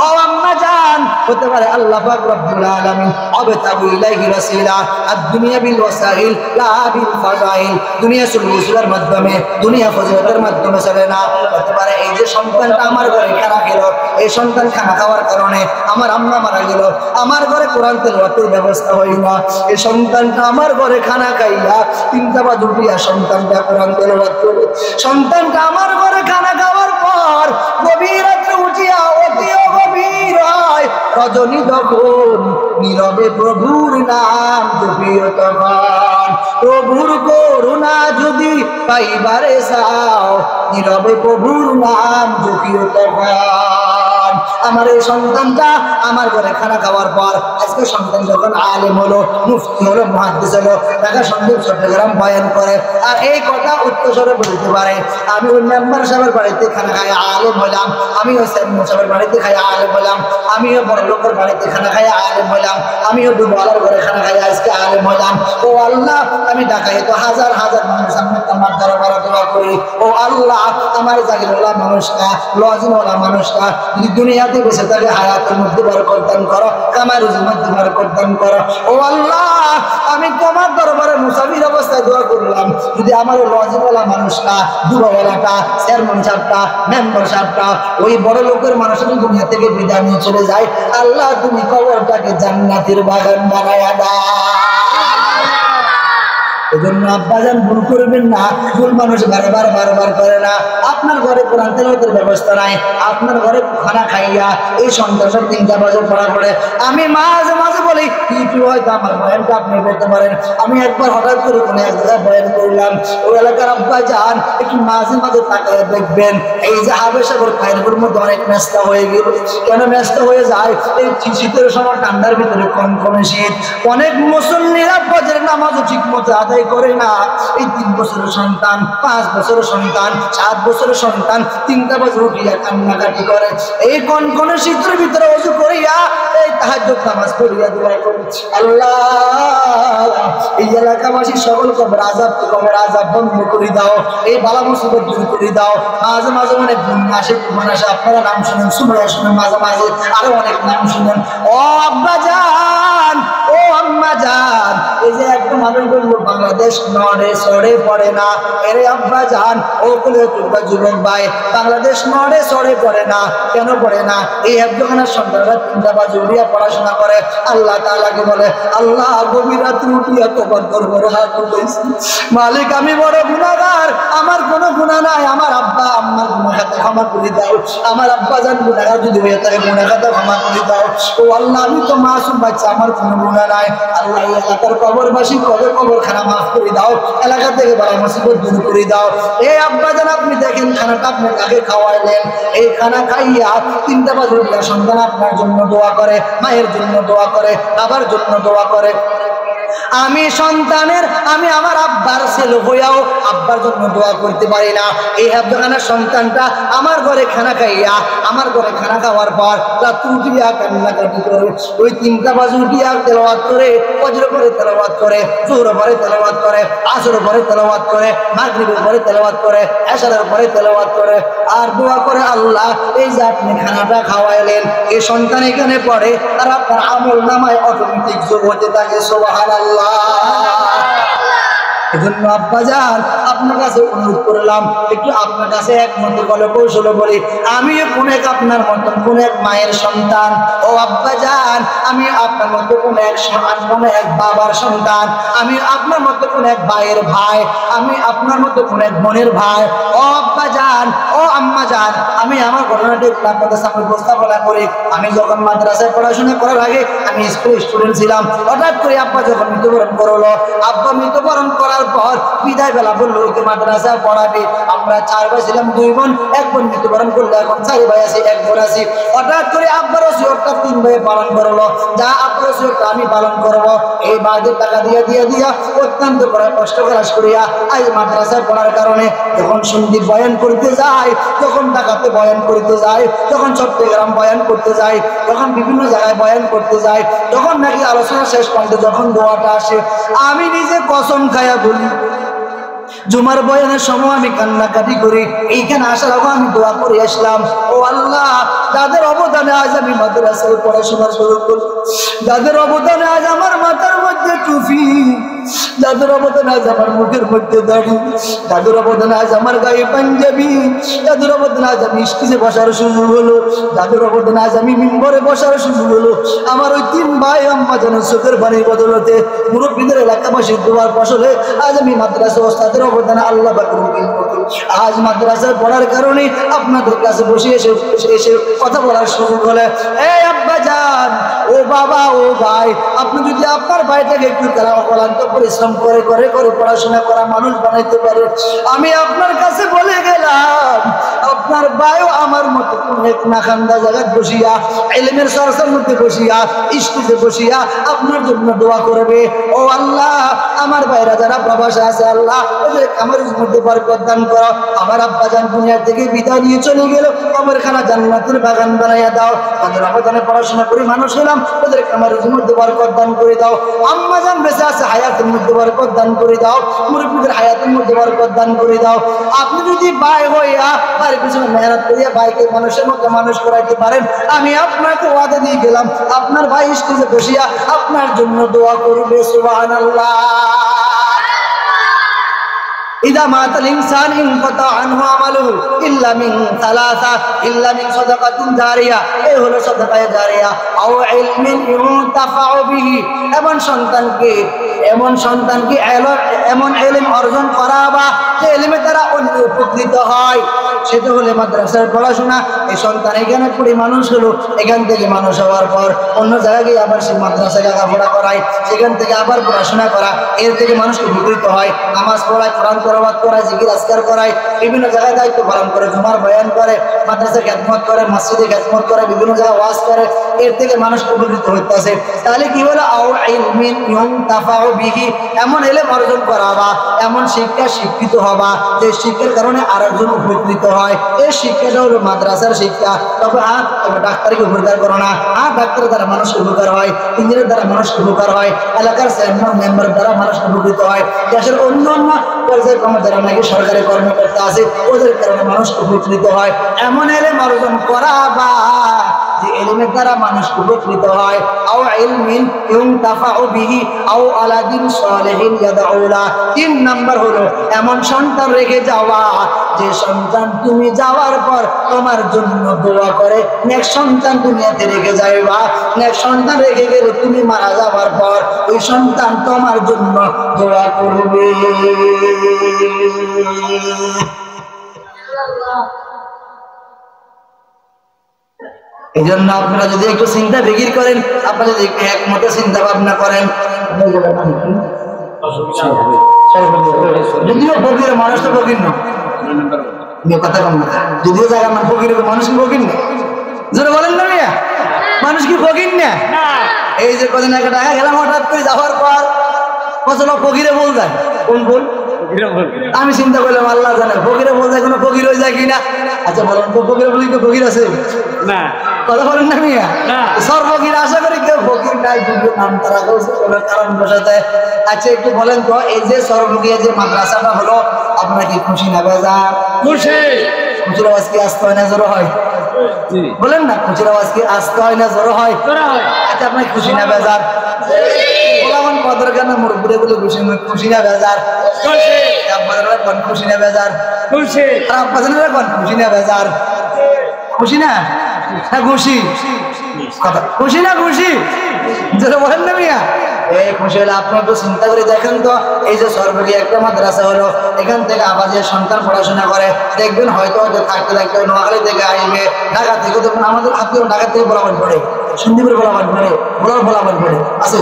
ও আম্মা জান, হতে পারে আল্লাহ পাক রব্বুল আলামিন আবতাগু ইলাইহি রাসূলা, আদ-দুনিয়া বিল ওয়াসাইল লা বিল ফাযাইল, দুনিয়া সুলুসুলের মাধ্যমে, দুনিয়া ফজিলতের মাধ্যমে চলে না। হতে পারে এই যে সন্তানটা আমার ঘরে খানা খেলো, এই সন্তান খানা খাওয়ার কারণে আমার আম্মা মারা গেল, আমার ঘরে কোরআন তেলাওয়াতের ব্যবস্থা হইল না। এই সন্তানটা আমার ঘরে খানা খাইয়া তিনটা বা দুটিয়া সন্তানটা কোরআন তেলাওয়াত করে, সন্তানটা আমার ঘরে খানা খাওয়ার পর গভীর রাত্রে উঠিয়া অতি গভীর হয়, রজনী যখন নীরবে প্রভুর নাম জপিও তখন, প্রভুর করুণা যদি পাইবারে চাও, নীরবে প্রভুর নাম জপিও তখন। আমার এই সন্তানটা আমার ঘরে খানা খাওয়ার পর আজকে সন্তান যখন আলেম হলো, মুফতি হলো, মুহাদ্দিস হলো, ঢাকা সন্দ্বীপ চট্টগ্রাম বয়ান করে, আর এই কথা উচ্চস্বরে বলতে পারে, আমি ওই মেম্বার সাহেবের বাড়িতে খানা খাই আলেম হলাম, আমি ওই চেয়ারম্যান সাহেবের বাড়িতে খাই আলেম হলাম, আমিও বড় লোকের বাড়িতে খানা খাই আলেম হলাম, আমিও ডুবওয়ালার ঘরে খানা খাই আজকে আলেম হলাম। ও আল্লাহ, আমি ঢাকায় তো হাজার হাজার মানুষ আমার দরবারে দোয়া করি, ও আল্লাহ, আমার জাগিরওয়ালা মানুষটা, লজিনওয়ালা মানুষটা যদি দুনিয়াতে বেঁচে থাকে হায়াতের মধ্যে বরকত দান করো, কামার রুজির মধ্যে বরকত দান করো। ও আল্লাহ, আমি তোমার দরবারে মুসাফির অবস্থায় দোয়া করলাম, যদি আমার লজিনওয়ালা মানুষটা, দুবাওয়ালাটা, চেয়ারম্যান সাহেবটা, মেম্বার সাহেবটা, ওই বড় লোকের মানুষটা দুনিয়া থেকে বিদায় নিয়ে চলে যায়, আল্লাহ তুমি কবরটাকে জান্নাতের বাগান বানায়া দাও। এজন্য আব্বাজান ভুল করবেন না, ভুল মানুষ বারবার বারবার করে না। আপনার ঘরে কোরআন তেলাওয়াতের ব্যবস্থা নাই, আপনার ঘরে খানা খাইয়া এই সন্ত্রাসের 3টা বাজে পড়া পড়ে। আমি মাঝে মাঝে বলি একটু হয়তো আমার বয়ানটা আপনি বলতে পারেন। আমি একবার হঠাৎ করে কোনো এক জায়গায় বয়ান করলাম, ওই এলাকার আব্বাজান একটু মাঝে মাঝে তাকায় দেখবেন এই যে হাবেশাগর খায়ের মধ্যে অনেক মেস্তা হয়ে গেল। কেন মেস্তা হয়ে যায়? এই শীতের সময় ঠান্ডার ভিতরে কনকনে শীত, অনেক মুসল্লিরা ফজরের নামাজও ঠিক মতো আদায় করে না। এই 3 বছরের সন্তান, 5 বছরের সন্তান, 7 বছরের সন্তান 3টা বাজে উঠিয়া কান্নাকাটি করে। এই কনকনে শীতের ভিতরে ওযু করিয়া এই তাহাজ্জুদ নামাজ পড়িয়া দোয়া করি, আল্লাহ এই এলাকাবাসী সকল কবর আযাব বন্ধ করে দাও, এই বালা মুসিবত দূর করে দাও। মাঝে মাঝে অনেক গুণ আসে, আপনারা নাম শুনেন, সুবহান শুনেন, মাঝে মাঝে আরো অনেক নাম শুনেন। ও আব্বাজান, ও আম্মা জান, এই যে একটা মানুষ বললো বাংলাদেশ নড়ে সড়ে পড়ে না, এরে আব্বা জান ও বলে যুবক ভাই, বাংলাদেশ নড়ে সড়ে পড়ে না। কেন পড়ে না? এই একজনের সন্তানরা 3টা বাজে উঠিয়া পড়াশোনা করে, আল্লাহ তাআলাকে বলে আল্লাহ গভীর রাতে উঠিয়া তোমার দরবারে হাত উঠাইছি, মালিক আমি বড় গুনাহগার, আমার কোনো গুনাহ নাই, আমার আব্বা আম্মার গুনাহ খাতা ক্ষমা করে দাও, আমার আব্বা জান গুনাহগার যদি হয়ে থাকে গুনাহ খাতা ক্ষমা করে দাও। ও আল্লাহ আমি তো মাসুম বাচ্চা, আমার কোনো গুনাহ নাই। আল্লাহ এই এলাকার কবরবাসী কবরখানা মাফ করে দাও, এলাকা থেকে বড় মুসিবত দূর করে দাও। এই আব্বা জান আপনি দেখেন খানাটা আপনি কাকে খাওয়াইলেন, এই খানা খাইয়া 3টা বাজে উঠিয়া সন্তান আপনার জন্য দোয়া করে, মায়ের জন্য দোয়া করে, বাবার জন্য দোয়া করে। আমি সন্তানের, আমি আমার আব্বার ছেলে হইয়াও আব্বার জন্য দোয়া করতে পারি না। এই আব্বাখানার সন্তানটা আমার ঘরে খানা খাইয়া, আমার ঘরে খানা খাওয়ার পর রাত উঠিয়া কান্নাকাটি করে, ওই 3টা বাজে উঠিয়া তেলাওয়াত করে, ফজর পরে তেলাওয়াত করে, জোহর পরে তেলাওয়াত করে, আসর পরে তেলাওয়াত করে, মাগরিবের পরে তেলাওয়াত করে, এশারের পরে তেলাওয়াত করে, আর দোয়া করে আল্লাহ এই যে আপনি খানাটা খাওয়াইলেন, এই সন্তান এখানে পড়ে, আর আপনার আমল নামায় অটোমেটিক যোগ হতে থাকে। সুবহানাল্লাহ। এজন্য আব্বাজান আপনার কাছে অনুরোধ করলাম, একটু আপনার কাছে একমত বলে কৌশলে বলি, আমি কোন এক আপনার মতন কোন এক মায়ের সন্তান, ও আব্বাজান আমি আপনার মতো কোন এক বাবার সন্তান, আমি আপনার মতো কোন এক ভাইয়ের ভাই, আমি আপনার মতো কোন এক বোনের ভাই। ও আব্বাজান ও আম্মাজান, আমি আমার ঘটনাটি আপনাদের সামনে উপস্থাপনা করি। আমি যখন মাদ্রাসায় পড়াশোনা করার আগে আমি স্কুল স্টুডেন্ট ছিলাম। হঠাৎ করে আব্বা যখন মৃত্যুবরণ করলো, আব্বা মৃত্যুবরণ করার পর বিদায় বেলা বললো ওকে মাদ্রাসা পড়াবে। আমরা 4 ভাই ছিলাম, 2 বোন, 1 বোন মৃত্যুবরণ করলো, এখন 4 ভাই আছে, 1 বোন আছে। হঠাৎ করে আব্বার ওসিয়তটা 3 ভাই পালন করলো, যা আব্বার ওসিয়তটা আমি পালন করবো। এই বাজে টাকা দিয়া অত্যন্ত কষ্ট খরচ করিয়া আজ মাদ্রাসায় পড়ার কারণে যখন সন্দীপ বয়ান করতে যায়, যখন ঢাকাতে বয়ান করতে যায়, যখন চট্টগ্রাম বয়ান করতে যায়, যখন বিভিন্ন জায়গায় বয়ান করতে যায়, যখন নাকি আলোচনা শেষ পর্যন্ত যখন দোয়াটা আসে, আমি নিজে কসম খায়া বলি জুমার বয়ানের সময় আমি কান্নাকাটি করি। এইখানে আসার আগে আমি দোয়া করে আসলাম, ও আল্লাহ যাদের অবদানে আজ আমি মাদ্রাসায় পড়াশোনা শুরু করি, যাদের অবদানে আজ আমার মাথার মধ্যে টুপি, যাদের অবদানে আজ আমার মুখের মধ্যে দাড়ি, যাদের অবদানে আজ আমার গায়ে পাঞ্জাবি, যাদের অবদানে আজ আমি স্টেজে বসার সুযোগ হলো, যাদের অবদানে আজ আমি মিম্বরে বসার সুযোগ হলো, আমার ওই 3 ভাই আম্মা যেন চোখের পানির বদলতে মুরব্বীদের এলাকাবাসীর দোয়ার ফসলে আজ আমি মাদ্রাসা ওস্তাদের অবদানে আল্লাহ আজ মাদ্রাসায় পড়ার কারণে আপনাদের কাছে বসে এসে কথা বলার সুযোগ হলে, এই আব্বা জান ও বাবা ও ভাই, আপনি যদি আপনার ভাইটাকে একটু অক্লান্ত পরিশ্রম করে পড়াশোনা করা মানুষ বানাইতে পারে, আমি আপনার কাছে বলে গেলাম আপনার ভাইও আমার মতো কোন এক নাখান্দা জায়গায় বসিয়া ইলমের চর্চার মধ্যে বসিয়া স্টেজে বসিয়া আপনার জন্য দোয়া করবে। ও আল্লাহ আমার ভাইরা যারা প্রবাসে আছে, আল্লাহ ওদের আমার মধ্যে বরকত দান করো। আমার আব্বা জান দুনিয়া থেকে বিদায় নিয়ে চলে গেল, কবরখানা জান্নাতের বাগান বানাইয়া দাও। তাদের অবদানে পড়াশোনা করে মানুষ হলাম, ওদের আমার মধ্যে বরকত দান করে দাও। আম্মা জান বেঁচে আছে, হায়াতের মধ্যে বরকত দান করে দাও, মুরব্বীদের হায়াতের মধ্যে বরকত দান করে দাও। আপনি যদি ভাই হইয়া তার পিছনে মেহনত করিয়া ভাইকে মানুষের মতো মানুষ করাইতে পারেন, আমি আপনাকে ওয়াদা দিয়ে গেলাম আপনার ভাই স্টেজে বসিয়া আপনার জন্য দোয়া করবে। সুবহানাল্লাহ। إذا مات الإنسان انقطع عنه عمله إلا من ثلاثة إلا من صدقة جارية এই হলো সাদাকা জারিয়া আও ইলমিন ইউনতাফাউ বিহি এমন সন্তানকে এমন ইলম অর্জন করাবা যে ইলমে তারা অন্য উপকৃত হয়, সেটা হলে মাদ্রাসার পড়াশোনা। এই সন্তান এখানে পড়ে মানুষ হলো, এখান থেকে মানুষ হওয়ার পর অন্য জায়গায় গিয়ে আবার সে মাদ্রাসায় লেখাপড়া করায়, সেখান থেকে আবার পড়াশোনা করা, এর থেকে মানুষ উপকৃত হয়। নামাজ পড়ায়, কোরআন তেলাওয়াত করায়, জিকির আজকার করায়, বিভিন্ন জায়গায় দায়িত্ব পালন করে, জুমার বয়ান করে, মাদ্রাসায় খেদমত করে, মসজিদে খেদমত করে, বিভিন্ন জায়গায় ওয়াজ করে, এর থেকে মানুষ উপকৃত হইতেছে। তাহলে কি হলো? আও ইলমিন ইউনতাফাউ বিহি, এমন ইলম অর্জন করাবা, এমন শিক্ষা শিক্ষিত হবা যে শিক্ষার কারণে আরেকজন উপকৃত হয়। এই শিক্ষাটা হলো মাদ্রাসার শিক্ষা। তবে তবে ডাক্তারকে উপকার করো না, ডাক্তারের দ্বারা মানুষ উপকার হয়, ইঞ্জিনিয়ার দ্বারা মানুষ উপকার হয়, এলাকার চেয়ারম্যান মেম্বার দ্বারা মানুষ উপকৃত হয়, দেশের অন্য অন্য পর্যায়ে যারা নাকি সরকারি কর্মকর্তা আছে ওদের কারণে মানুষ উপকৃত হয়। এমন ইলম অর্জন করাবা যে ইলমের দ্বারা মানুষ উপকৃত হয়, আও ইলমিন ইউনতাফাউ বিহি আও আলাদিন সালিহিন ইয়াদউলা। 3 নাম্বার হলো এমন সন্তান রেখে যাওয়া যে সন্তান তুমি যাওয়ার পর তোমার জন্য দোয়া করে। নেক সন্তান দুনিয়াতে রেখে যাইবা, নেক সন্তান রেখে গেলে তুমি মারা যাওয়ার পর ওই সন্তান তোমার জন্য দোয়া করবে। এই জন্য আপনারা যদি একটু চিন্তা ফিকির করেন, আপনারা যদি একটু একমতে চিন্তা ভাবনা করেন, যদিও ফকির মানুষ তো ফকির না, কথা কম না, যদিও জায়গা না ফকির মানুষ কি ফকির না? জোরে বলেন না মিয়া, মানুষ কি ফকির না? এই যে কদিন আগে টাকা খেলাম, হঠাৎ করে যাওয়ার পর কত লোক ফকিরে বল যায়। কোন বল? আমি চিন্তা করলাম আল্লাহ জানে ফকিরে বল যায়, কোনো ফকির হয়ে যায় কিনা। আচ্ছা বলেন তো ফকিরে বলি তো ফকির আছে না? কথা বলেন না মিয়া, সব ফকির আশা করি কেউ ফকির নাই, কিন্তু নাম তারা বলছে কোনো কারণ বসাতে। আচ্ছা একটু বলেন তো এই যে সর্বগিয়া যে মাদ্রাসাটা হলো, আপনারা কি খুশি না বেজার? খুশি। খুশির আওয়াজ কি আসতে হয় না জোর হয়? বলেন না, খুশির আওয়াজ কি আসতে হয় না জোর হয়? আচ্ছা আপনার খুশি না বেজার? বলামান কদর কেন মুরব্বুরে বলে খুশি খুশি না বেজার? খুশি। আপনারা কোন খুশি না বেজার? খুশি। আর আপনারা কোন খুশি না বেজার? খুশি না? হ্যাঁ খুশি। কথা খুশি না খুশি? যেটা বলেন না মিয়া, এই খুশি হলে আপনার তো চিন্তা করে দেখেন তো, এই যে সর্বগিয়া একটা মাদ্রাসা হলো, এখান থেকে আবার যে সন্তান পড়াশোনা করে, দেখবেন হয়তো থাকতে থাকতে নোয়াখালী থেকে আসবে, ঢাকা থেকে, দেখবেন আমাদের হাতিও ঢাকা থেকে বলাবান পড়ে, সন্দীপের বলাবান পড়ে, বলার বলাবান পড়ে আছে,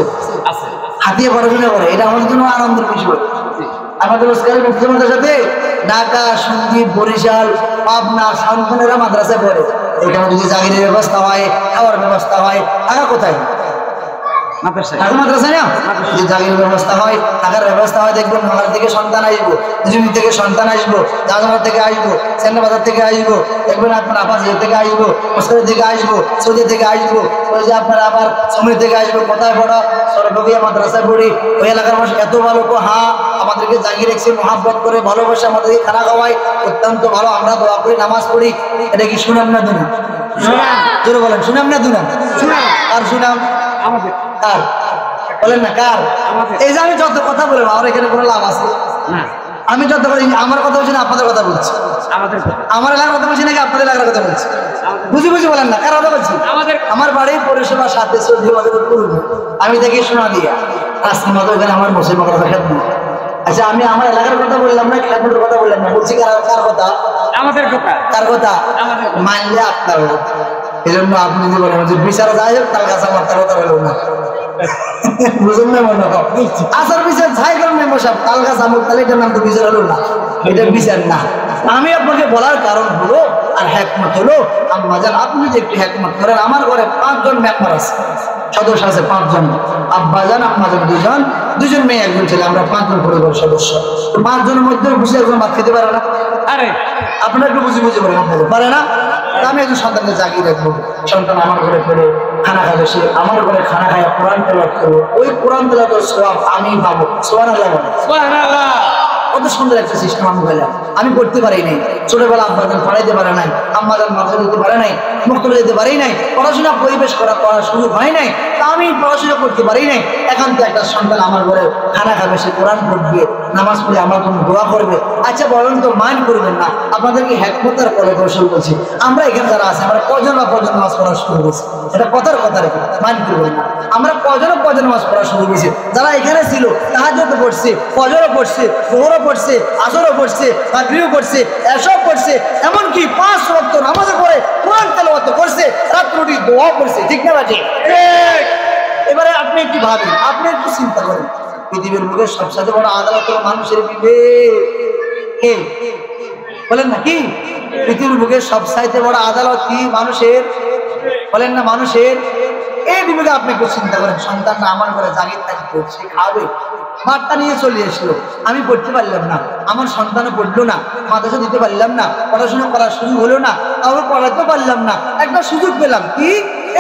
হাতিয়ে পড়াশোনা করে। এটা আমাদের জন্য আনন্দের বিষয়। আমাদের সাথে ঢাকা, সন্দীপ, বরিশাল, পাবনা সন্তানেরা মাদ্রাসায় পড়ে। এখানে যদি চাকরির ব্যবস্থা হয়, খাওয়ার ব্যবস্থা হয়, টাকা কোথায়? মাদ্রাসা না, যদি চাকরির ব্যবস্থা হয়, টাকার ব্যবস্থা হয়, দেখবেন নোয়াখালী থেকে সন্তান আসবো, জমি থেকে সন্তান আসবো, জাহাঙ্গীর থেকে আসবো, সেন্দ্রাবাজার থেকে আসবো, দেখবেন আপনার আবার থেকে আসবো, মুস্তাফা থেকে আসবো, সৌদি থেকে আসবো, ওই যে আপনার আবার সমুদ্র থেকে আসবো। কোথায় পড়া? সর্বগিয়া মাদ্রাসায় পড়ি। ওই এলাকার মানুষ এত ভালো, হ্যাঁ আমাদেরকে জাগিয়ে রেখেছে, মহাব্বত করে ভালোবাসে, আমাদেরকে খানা খাওয়াই, অত্যন্ত ভালো। আমরা দোয়া করি, নামাজ পড়ি। এটা কি শুনাম না দুনা? জোরে বলেন, শুনাম না দুনা? আর শুনাম আমাদের কার? বলেন না কার? এই যে আমি যত কথা বললাম, আমার এখানে কোনো লাভ আছে না। আমি যত আমার কথা বলছি না, আপনাদের কথা বলছি। আমার এলাকার কথা বলছি নাকি আপনাদের এলাকার কথা বলছি? বুঝি বুঝি বলেন না, কার কথা বলছি? আমার বাড়ির পরিষেবার সাথে আমি দেখি শোনা দিয়া রাস্তার মতো ওখানে আমার মুসলিম কথা খেত। আচ্ছা আমি আমার এলাকার কথা বললাম না, খেলাধুলার কথা বললাম না, বলছি কার কথা? আমাদের কথা। কার কথা? মানলে আপনার। এই জন্য আপনি যদি বলেন যে বিচার যাই হোক, তার কাছে আমার তার কথা বলবো না, বুঝুন না? মনে হয় আসার বিচার যাই করেন মেম্বার সাহেব, তাল গাছ আমুক, তাহলে এটার নাম তো বিচার হলো না, এটা বিচার না। আমি আপনাকে বলার কারণ হলো, আর হ্যাকমত হলো, আম্মা জান আপনি যদি একটু হ্যাকমত করেন, আমার ঘরে 5 জন মেম্বার আছে, সদস্য আছে 5 জন, আব্বা জান আম্মা জান 2 জন, 2 জন মেয়ে 1 জন ছেলে, আমরা 5 জন পরিবার সদস্য। 5 জনের মধ্যে বুঝে একজন ভাত খেতে পারে না? আরে আপনারা একটু বুঝি বুঝি বলেন, পারে না? আমি একজন সন্তানকে জাগিয়ে রাখবো, সন্তান আমার ঘরে পড়ে খানা খাবে, সে আমার ঘরে খানা খায় কোরআন তেলাওয়াত করবো, ওই কোরআন তেলাওয়াতের সওয়াব আমি পাবো। সুবহানাল্লাহ বলেন। সুবহানাল্লাহ। কত সুন্দর একটা সিস্টেম আমি বললাম। আমি করতে পারি নাই, ছোটবেলা আব্বাজান পড়াইতে পারে নাই, আম্মাজান মাদ্রাসা দিতে পারে নাই, মুক্তবে যেতে পারি নাই, পড়াশোনা পরিবেশ করার সুযোগ হয় নাই, তা আমি পড়াশোনা করতে পারি নাই। এখন তো একটা সন্তান আমার ঘরে খানা খাবে, সে কোরআন পড়বে, নামাজ পড়ে আমার জন্য দোয়া করবে। আচ্ছা বলেন তো, মাইন্ড করবেন না? আপনাদেরকে হ্যাকমতার কলে কৌশল বলছি, আমরা এখানে যারা আছে, আমরা কজন নামাজ পড়া শুরু করছি, এটা কথার কথা রেখে মাইন্ড করবেন না। আমরা কজন নামাজ পড়া শুরু করেছি, যারা এখানে ছিল তাহাজ্জুদ পড়ছে, ফজরও পড়ছে, যোহরও পড়ছে, আসরও পড়ছে, মাগরিবও পড়ছে, এশাও পড়ছে, এমনকি 5 ওয়াক্ত নামাজও পড়ে কোরআন তেলাওয়াত করছে, রাত্রি দোয়া করছে। ঠিক না বাজে? এবারে আপনি একটু ভাবেন, আপনি একটু চিন্তা করেন, পৃথিবীর বুকে সবচেয়ে বড় আদালত হলো মানুষের বিবেক। কে বলেন না? কি পৃথিবীর বুকে সবচাইতে বড় আদালত কি? মানুষের। বলেন না মানুষের। এই বিবেকে আপনি একটু চিন্তা করেন, সন্তানটা আমার ঘরে জাগিয়ে থাকবে, সে খাবে, ভাতটা নিয়ে চলে এসলো, আমি পড়তে পারলাম না, আমার সন্তানও পড়লো না, মাদ্রাসা দিতে পারলাম না, পড়াশোনা করার সুযোগ হলো না, কাউকে পড়াতে পারলাম না, একটা সুযোগ পেলাম কি?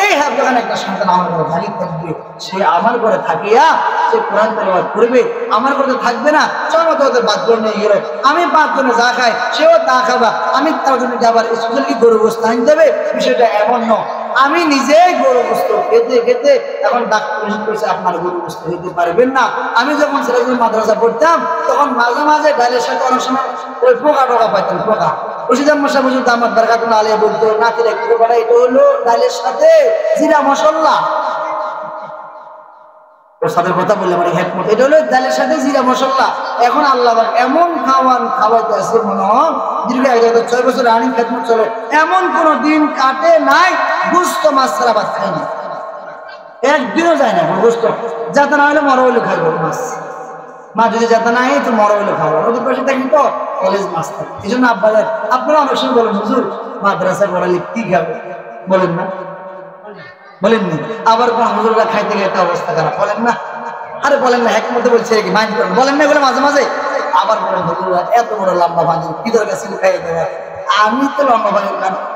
এই হাফখানে একটা সন্তান আমার ঘরে জাগিয়ে থাকবে, সে আমার ঘরে থাকিয়া সে কোরআন তেলাওয়াত করবে, আমার ঘরে থাকবে না, চমৎ ওদের বাথরুম নিয়ে গেল, আমি 5 জনে যা খাই সেও তা খাবা, আমি তার জন্য যাবার স্পেশালি গরু গোস্ত আনতে হবে, বিষয়টা এমন নয়। আমি নিজেই গরু গোস্ত খেতে খেতে এখন ডাক্তার করেছে আপনার গরু গোস্ত খেতে পারবেন না। আমি যখন সিরাজগঞ্জ মাদ্রাসা পড়তাম তখন মাঝে মাঝে ডালের সাথে অনেক সময় ওই পোকা টোকা পাইতাম, পোকা। রশিদ আহমদ সাহেব হুজুর দামাত বারাকাতুল্লাহ আলাইহি বলতো নাতির একটু বড়, এটা হলো ডালের সাথে জিরা মশলা। ওস্তাদের কথা বললে আমার হেডমোট, এটা হলো ডালের সাথে জিরা মশলা। এখন আল্লাহ এমন খাওয়াইতে আছে মনে হয় দীর্ঘ 6 বছর রানিং খেদমত চলে, এমন কোন দিন কাটে নাই গোস্ত মাছ ছাড়া ভাত খাইনি, একদিনও যায় না গোস্ত। যাতে না হলে মরা হইলে খাইব মাছ, মা যদি যাতে না তো মরা হইলে খাবো। ওদের পাশে থাকি তো কলেজ মাছ থাকে, এই জন্য আব্বাজার আপনারা অনেক সময় বলেন হুজুর মাদ্রাসায় পড়ালে কি খাবে, বলেন না, বলেননি? আবার কোন হুজুররা খাইতে খাইতে অবস্থা খারাপ, বলেন না? আরে বলেন না, একমতে বলছে কি মাইন্ড করেন, বলেন না এগুলো মাঝে মাঝে? আবার বলেন হুজুররা এত বড় লম্বা পাঞ্জাবি কি দরকার ছিল খাইয়ে দেওয়া? আমি তো লম্বা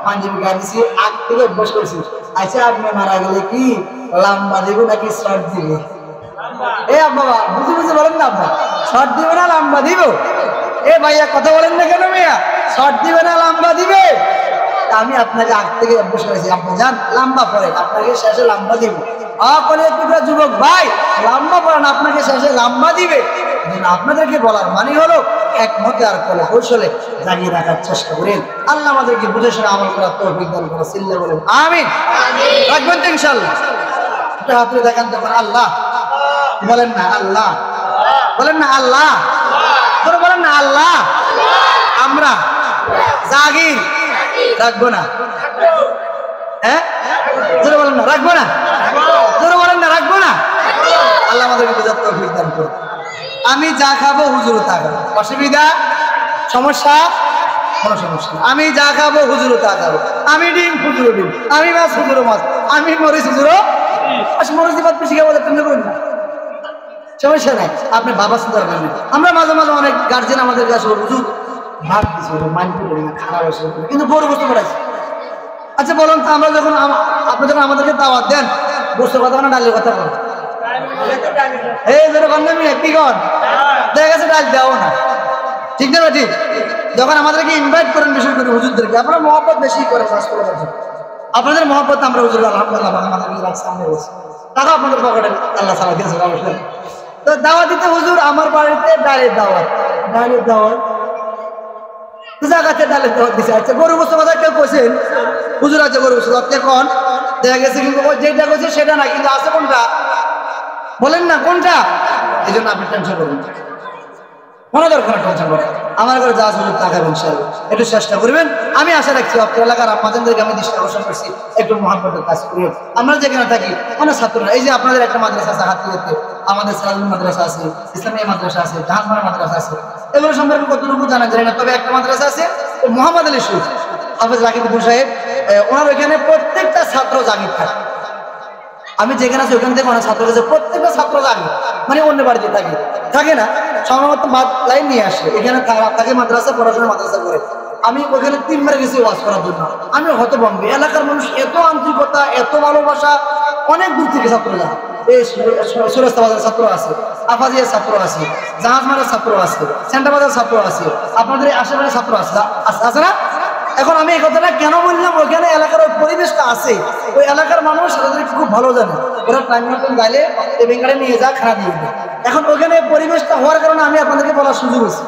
পাঞ্জাবি গাড়িছি আগ থেকে অভ্যাস করেছি। আচ্ছা আপনি মারা গেলে কি লম্বা দিব নাকি শর্ট দিব? এ বাবা বুঝে বুঝে বলেন না, আব্বা শর্ট দিবে না লম্বা দিব? এ ভাইয়া কথা বলেন না কেন মেয়া, শর্ট দিবে না লম্বা দিবে? আমি আপনাকে আগ থেকে অভ্যাস করেছি, আপনি যান লম্বা পড়েন, আপনাকে শেষে লম্বা দিব। যুবক ভাই লম্বা পড়েন, আপনাকে শেষে লম্বা দিবে। আপনাদেরকে বলার মানে হলো একমতে আর কলে কৌশলে জাগিয়ে রাখার চেষ্টা করেন। আল্লাহ আমাদেরকে বুঝে শুনে আমল করার তৌফিক দান করেন, সিল্লা বলেন আমিন। রাখবেন তো ইনশাআল্লাহ? এটা হাতে দেখান তখন আল্লাহ বলেন না, আল্লাহ বলেন না, আল্লাহ বলেন না, আল্লাহ আমরা জাগির রাখবো না। হ্যাঁ বলেন না, রাখবো না, বলেন না, রাখবো না। আল্লাহ আমাদেরকে বোঝার তৌফিক দান করুন। আমি যা খাবো হুজুর তা খাবো, অসুবিধা সমস্যা কোনো সমস্যা? আমি যা খাবো হুজুর তা খাবো, আমি ডিম হুজুর ডিম, আমি মাছ হুজুর মাছ, আমি মরিচ হুজুর মরিচ দিবাদ বেশি খাবো, তুমি বলুন না, সমস্যা নাই। আপনি বাবা সুন্দর করেন। আমরা মাঝে মাঝে অনেক গার্জেন আমাদের কাছে হুজুর ভাগ দিচ্ছে, মাইন্ড করে না, খারাপ হয়েছে, কিন্তু বড় বস্তু পড়াইছে। আচ্ছা বলুন তো, আমরা যখন আপনি যখন আমাদেরকে দাওয়াত দেন বস্তুর কথা না ডালের কথা বলেন? এই যেরকম কি কর দেখা গেছে ডাল দেওয়া না, ঠিক না ঠিক? যখন আমাদেরকে ইনভাইট করেন বেশি করে হুজুরদেরকে, আপনারা মহব্বত বেশি করে কাজ করে রাখেন। আপনাদের মহব্বত আমরা হুজুর আলহামদুলিল্লাহ সামনে বলছি, টাকা আপনাদের পকেটে আল্লাহ সালা দিয়েছে অবশ্যই। তো দাওয়াত দিতে হুজুর আমার বাড়িতে ডালের দাওয়াত, ডালের দাওয়াত জায়গাতে ডালের দাওয়াত দিচ্ছে। আচ্ছা গরু বস্তু কথা কেউ কোছেন হুজুর আছে গরু বস্তু কোন দেখা গেছে, কিন্তু যেটা করছে সেটা না, কিন্তু আছে কোনটা বলেন না, কোনটা? এই জন্য আপনি টেনশন করবেন, কোনো দরকার টেনশন করেন। আমার ঘরে যা সুযোগ টাকাবেন ইনশাআল্লাহ, একটু চেষ্টা করবেন। আমি আশা রাখছি আপনার এলাকার আপনাদেরকে আমি দৃষ্টি আকর্ষণ করছি একটু মহাব্বতের কাজ করি। আমরা যেখানে থাকি অনেক ছাত্ররা, এই যে আপনাদের একটা মাদ্রাসা আছে হাতিয়াতে, আমাদের সিরাজগঞ্জ মাদ্রাসা আছে, ইসলামিয়া মাদ্রাসা আছে, জাহাজমারা মাদ্রাসা আছে, এগুলো সম্পর্কে কতটুকু জানা যায় না। তবে একটা মাদ্রাসা আছে মোহাম্মদ আলী সুর হাফেজ রাকিবুদ্দিন সাহেব, ওনার ওইখানে প্রত্যেকটা ছাত্র জাগির থাকে। আমি যেখানে আছি ওখান থেকে অনেক ছাত্র গেছে, প্রত্যেকটা ছাত্র জাগে, মানে অন্য বাড়িতে থাকে না, সম্ভবত লাইন নিয়ে আসে এখানে থাকে, মাদ্রাসা পড়াশোনা মাদ্রাসা করে। আমি ওখানে 3 বার গেছি ওয়াজ করার জন্য। আমি হতভম্ব, এলাকার মানুষ এত আন্তরিকতা, এত ভালোবাসা, অনেক দূর থেকে ছাত্র যায়। এই সুরেস্তাবাদের ছাত্র আছে, আফাজিয়ার ছাত্র আছে, জাহাজমারের ছাত্র আছে, সেন্টাবাজার ছাত্র আছে, আপনাদের আশেপাশের ছাত্র আছে না? এখন আমি এই কথাটা কেন বললাম, ওইখানে এলাকার ওই পরিবেশটা আছে, ওই এলাকার মানুষ তাদেরকে খুব ভালো জানে, ওরা টাইম মতন গাইলে বেঙ্গালে নিয়ে যা খানা দিয়ে দেয়। এখন ওখানে পরিবেশটা হওয়ার কারণে আমি আপনাদেরকে বলার সুযোগ হয়েছে।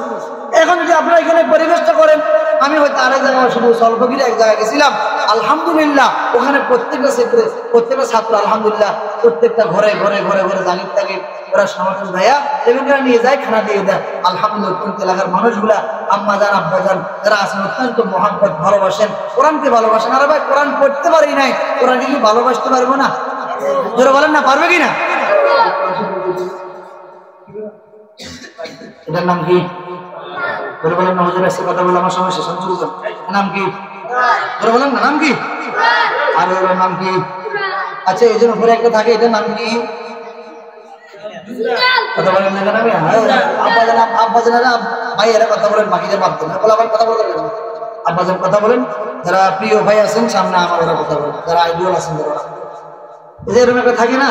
এখন যদি আপনারা এখানে পরিবেশটা করেন, আমি হয়তো আরেক জায়গায় শুধু স্বল্পগিরি এক জায়গায় গেছিলাম, আলহামদুলিল্লাহ ওখানে প্রত্যেকটা ক্ষেত্রে প্রত্যেকটা ছাত্র আলহামদুলিল্লাহ প্রত্যেকটা ঘরে ঘরে ঘরে ঘরে জাগির থাকে, ওরা সমর্থন ভাইয়া এখানে নিয়ে যায়, খানা দিয়ে দেয়। আলহামদুলিল্লাহ এলাকার মানুষগুলা আম্মা যান আব্বা যান যারা আছেন অত্যন্ত মহাব্বত ভালোবাসেন, কোরআনকে ভালোবাসেন। আর ভাই কোরআন পড়তে পারি নাই, কোরআন কি ভালোবাসতে পারবো না? যারা বলেন না, পারবে কি না? এটার নাম কি? বলেন না হুজুর এসে কথা বলে আমার সমস্যা সঞ্চুর নাম কি? বলেন না নাম কি? আর ওর নাম কি? আচ্ছা এই জন্য উপরে একটা থাকে, এটার নাম কি? কথা বলেন না কেন? আব্বাজানেরা ভাইয়েরা কথা বলেন, বাকিদের বাদ দেন, আবার কথা বলতে পারবেন। আব্বাজান কথা বলেন, যারা প্রিয় ভাই আছেন সামনে আমার ওরা কথা বলেন, যারা আইডিয়াল আছেন ওরা। এই যে এরকম একটা থাকে না,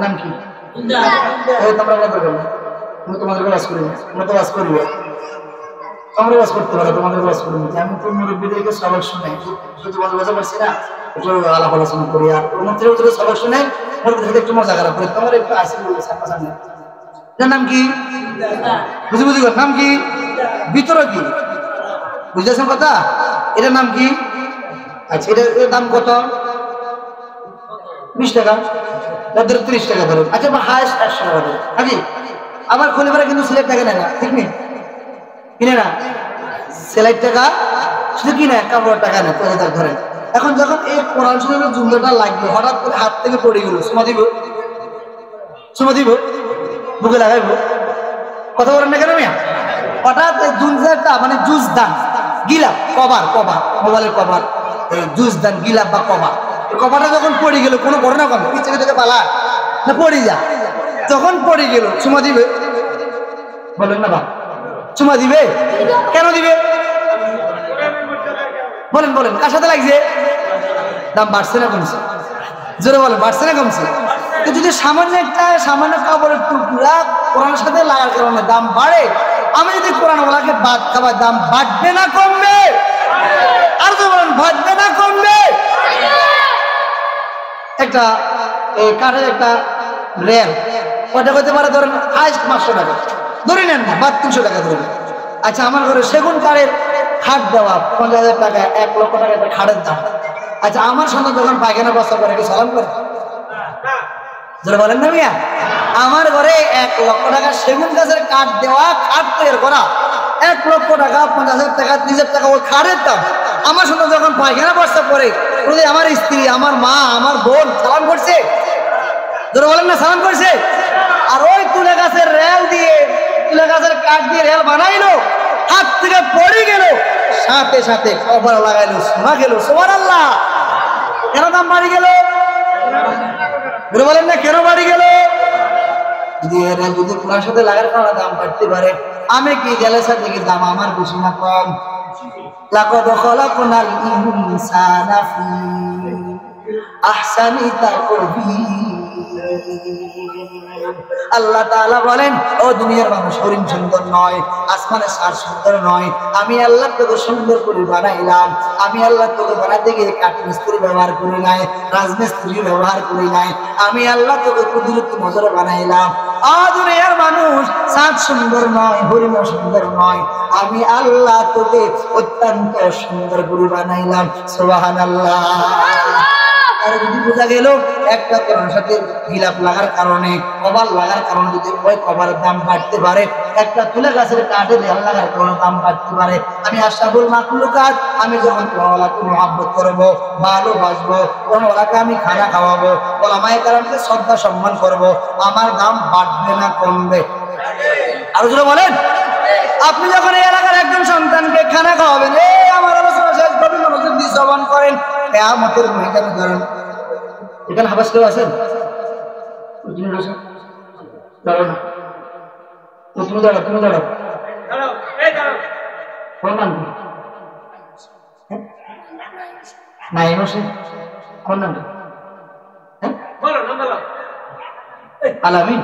নাম কি? তোমরা কথা বলবেন, আমি তোমাদের কাজ করি, আমরা তো কাজ করবো। তোমরা বাস করতে পারো, তোমাদের বাস করে নিতে। আমি তো মুরব্বীদেরকে সবক শুনাই, যদি বোঝা পারছি না একটু আলাপ আলোচনা করি, আর মন্ত্রী সবক শুনে মুরব্বীদের একটু মজা খারাপ করে তোমরা একটু আসি বলবে সামনে। এটার নাম কি? বুঝি বুঝি নাম কি? ভিতরে কি বুঝতেছেন কথা? এটার নাম কি? আচ্ছা, এটার দাম কত? 20 টাকা, 30 টাকা ধরুন। আচ্ছা, হায়েস্ট 100 টাকা ধরুন। নাকি আবার খুলে পরে কিন্তু সিলেট টাকা নেয় না, ঠিক নেই? কিনে না সেলাই টাকা শুধু কিনে, কাপড় টাকা নেয় 50 টাকা ধরেন। এখন যখন এই কোরআন শরীফের জুমলাটা লাগবে, হঠাৎ করে হাত থেকে পড়ে গেল, সুমা দিব? সুমা দিব? বুকে লাগাইব? কথা বলেন না কেন মিয়া? হঠাৎ জুনজারটা মানে জুস দান গিলাপ, কভার মোবাইলের কভার, জুস দান গিলাপ বা কভার, কভারটা যখন পড়ে গেল, কোনো ঘটনা কম পিছনে থেকে পালা না পড়ে যা, যখন পড়ে গেল সুমা দিবে? বলেন না বা চুমা দিবে? কেন দিবে বলেন? বলেন কার সাথে লাগছে? দাম বাড়ছে না কমছে? জোরে বলেন, বাড়ছে না কমছে? তো যদি সামান্য কাপড়ের টুকরা কোরআনের সাথে লাগার কারণে দাম বাড়ে, আমি যদি কোরআন ওয়ালাকে বাদ খাবার, দাম বাড়বে না কমবে? আর তো বলেন, বাড়বে না কমবে? একটা কাঠের একটা রেল ওটা হতে পারে ধরেন হাইস্ট 500 টাকা ধরে নেন না, বা 300 টাকা ধরে নেন। আচ্ছা, আমার ঘরে সেগুন কাঠের খাট দেওয়া 50,000 টাকা, 1 লক্ষ টাকা একটা খাটের দাম। আচ্ছা, আমার সন্তান যখন পায়খানা বস্তা করে কি সালাম করে? যারা বলেন না মিয়া, আমার ঘরে 1 লক্ষ টাকা সেগুন গাছের কাঠ দেওয়া, খাট তৈরি করা 1 লক্ষ টাকা, 50,000 টাকা, 30,000 টাকা ওই খাটের দাম। আমার সন্তান যখন পায়খানা বস্তা করে, আমার স্ত্রী, আমার মা, আমার বোন সালাম করছে? যারা বলেন না সালাম করছে? আর ওই তুলে গাছের রেল দিয়ে, তুলে গাছের কাঠ দিয়ে রেল বানাইলো, হাত থেকে পড়ে গেল, সাথে সাথে কভার লাগাইলো, শোনা গেল। সুবহানাল্লাহ। কেন দাম বাড়ি গেল? বলেন না কেন বাড়ি গেল? যদি কোরআনের সাথে লাগার কারণে দাম বাড়তে পারে, আমি কি জেলেসা থেকে দাম আমার বেশি না কম? লাকাদ খালাকনাল ইনসানা ফি আহসানি তাকবীর। আল্লাহ তাআলা বলেন, ও দুনিয়ার মানুষ, হরিণ সুন্দর নয়, আসমানের সার সুন্দর নয়, আমি আল্লাহ তোকে সুন্দর করে বানাইলাম। আমি আল্লাহ তোকে বানাতে গিয়ে কাঠমিস্ত্রি ব্যবহার করি নাই, রাজমিস্ত্রি ব্যবহার করি নাই। আমি আল্লাহ তোকে কুদরতি নজরে বানাইলাম। দুনিয়ার মানুষ, সাত সুন্দর নয়, হরিণ সুন্দর নয়, আমি আল্লাহ তোকে অত্যন্ত সুন্দর করে বানাইলাম। সুবহানাল্লাহ। আর যদি বোঝা গেল একটা কোরআনের সাথে গিলাপ লাগার কারণে, কভার লাগার কারণে যদি ওই কভারের দাম বাড়তে পারে, একটা তুলে গাছের কাঠে রেল লাগার কারণে দাম বাড়তে পারে, আমি আশরাফুল মাখলুকাত, আমি যখন কোরআনওয়ালাকে মহব্বত করবো, ভালোবাসবো, কোরআনওয়ালাকে আমি খানা খাওয়াবো, ওলামায়ে কেরামকে শ্রদ্ধা সম্মান করবো, আমার দাম বাড়বে না কমবে? আর যদি বলেন, আপনি যখন এই এলাকার একজন সন্তানকে খানা খাওয়াবেন, আমার আলোচনা শেষ ভাবে মনোযোগ দিয়ে শ্রবণ করেন, কিয়ামতের ময়দানে ধরেন, এখানে হাবাস কেউ আছেন? দাঁড়াও না, তুমি দাঁড়াও, তুমি দাঁড়াও, কোন নাম কি? নাইম হোসেন, কোন নাম? আলামিন।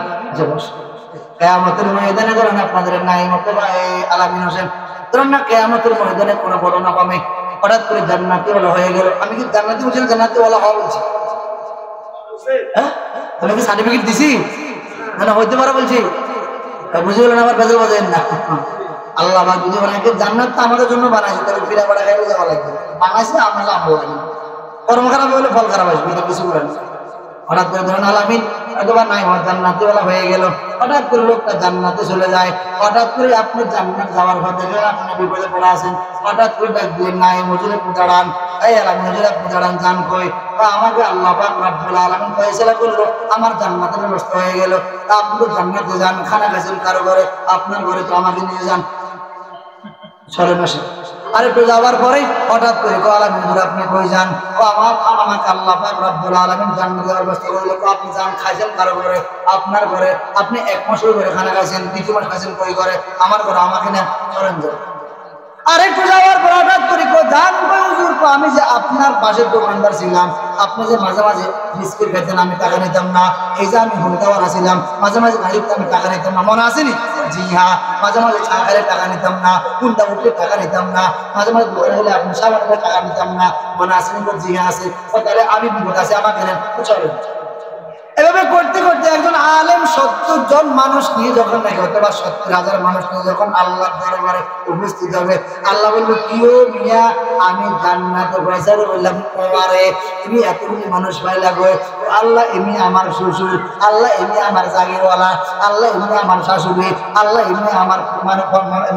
কিয়ামতের ময়দানে ধরেন আপনাদের নাইম অথবা আলামিন হোসেন, ধরেন না কিয়ামতের ময়দানে কোনো ঘটনা কমে, হঠাৎ করে জান্নাতি ওয়ালা হয়ে গেল। আমি কি জান্নাতি বলছি না জান্নাতি ওয়ালা হওয়া বলছি? আমি কি সার্টিফিকেট দিছি? না হইতে পারে বলছি, বুঝে গেলেন? আবার বেজল বাজেন না। আল্লাহ আমার বুঝে বানাইছে, জান্নাত তো আমাদের জন্য বানাইছে, তাহলে ফিরা বাড়া খাইলে যাওয়া লাগবে। বানাইছে আমরা লাভ লাগে, কর্ম খারাপ হলে ফল খারাপ আসবে, এটা কিছু বলেন। হঠাৎ করে ধরেন আলামিন অথবা নাই জান্নাতি ওয়ালা হয়ে গেল, হঠাৎ করে লোকটা জান্নাতে চলে যায়, হঠাৎ করে আপনি জান্নাত যাওয়ার পথে আপনি বিপদে পড়ে আছেন, হঠাৎ করে ডাক দিলেন, নাই হুজুরে দাঁড়ান, এই আলামিন হুজুর আপনি দাঁড়ান, জান কই? আমাকে আল্লাহ পাক রব্বুল আলামিন ফয়সালা করলো, আমার জান্নাতের ব্যবস্থা হয়ে গেল। আপনি তো জান্নাতে যান, খানা খাইছেন কারো ঘরে, আপনার ঘরে তো আমাকে নিয়ে যান, চলে মাসে। আর একটু যাওয়ার পরে হঠাৎ করে আলামিন হুজুর আপনি কই যান? আমাকে আল্লাহ পাক রব্বুল আলামিন জান্নাতের ব্যবস্থা করলো, আপনি যান, খাইছেন কারো ঘরে, আপনার ঘরে, আপনি 1 মাসের ঘরে খানা খাইছেন, 2 মাস খাইছেন কই ঘরে? আমার ঘরে, আমাকে না, চলেন যান। আর একটু যাওয়ার পর হঠাৎ করে যান কই হুজুর? আমি যে আপনার পাশের দোকানদার ছিলাম, আপনি যে মাঝে মাঝে বিস্কুট খেতেন আমি টাকা নিতাম না, এই যে আমি হুলকাওয়ালা ছিলাম মাঝে মাঝে গাড়িতে আমি টাকা নিতাম না, মনে আসেনি? জি হ্যাঁ। মাঝে মাঝে চা খেলে টাকা নিতাম না, কুন্ডা উঠলে টাকা নিতাম না, মাঝে মাঝে দোকানে গেলে আপনি সাবান করে টাকা নিতাম না, মনে আসেনি? জি হ্যাঁ আছে। তাহলে আমি বিপদ আছে, আমাকে নেন, চলেন। এভাবে করতে করতে একজন আলেম 70 জন মানুষ নিয়ে যখন নাকি অথবা 70,000 মানুষ নিয়ে যখন আল্লাহর দরবারে উপস্থিত হবে, আল্লাহ বলবে কিও মিয়া আমি জান্নাতে পয়সারে বললাম তোমারে তুমি এতগুলি মানুষ পাইলা গো। আল্লাহ এমনি আমার শ্বশুর, আল্লাহ এমনি আমার জাগিরওয়ালা, আল্লাহ এমনি আমার শাশুড়ি, আল্লাহ এমনি আমার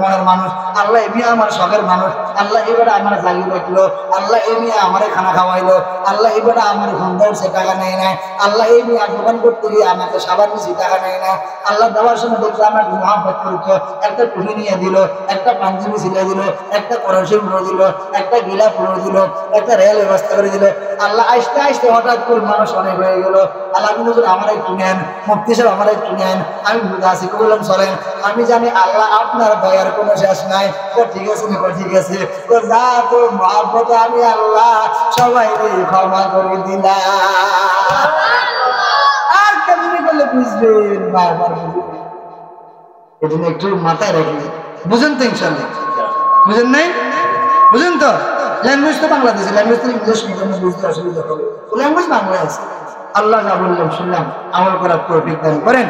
মনের মানুষ, আল্লাহ এমনি আমার শখের মানুষ, আল্লাহ এবারে আমার জাগি রাখলো, আল্লাহ এমনি আমার খানা খাওয়াইলো, আল্লাহ এবারে আমার ঘন্টার সে টাকা নেয় না, আল্লাহ এমনি দোকান করতে গিয়ে আমাকে সাবান বেশি টাকা নেয় না, আল্লাহ দেওয়ার সময় দেখলো আমার মহাব্বত করতো, একটা টুপি নিয়ে দিল, একটা পাঞ্জাবি ছিলিয়ে দিল, একটা করসি পুরো দিল, একটা গিলা পুরো দিল, একটা রেল ব্যবস্থা করে দিল। আল্লাহ আসতে আসতে হঠাৎ করে মানুষ অনেক হয়ে গেল। আল্লাহ কিন্তু আমার একটু নেন, মুফতি সাহেব আমার একটু নেন, আমি বুঝে আসি বললাম চলেন। আমি জানি আল্লাহ আপনার দয়ার কোনো শেষ নাই। ঠিক আছে ঠিক আছে, যা তোর মহাব্বত আমি আল্লাহ সবাই ক্ষমা করে দিলাম। আর কেমনি করলে বুঝবেন, বারবার বুঝবেন, এজন্য একটু মাথায় রাখবেন। বুঝেন তো? ইনশাল্লাহ বুঝেন নাই? বুঝেন তো? ল্যাঙ্গুয়েজ তো বাংলাদেশে, ল্যাঙ্গুয়েজ তো ইংলিশ মিডিয়ামে বুঝতে অসুবিধা হবে, ল্যাঙ্গুয়েজ বাংলায় আছে। আল্লাহ যা বললাম শুনলাম, আমল করার তৌফিক দান করেন।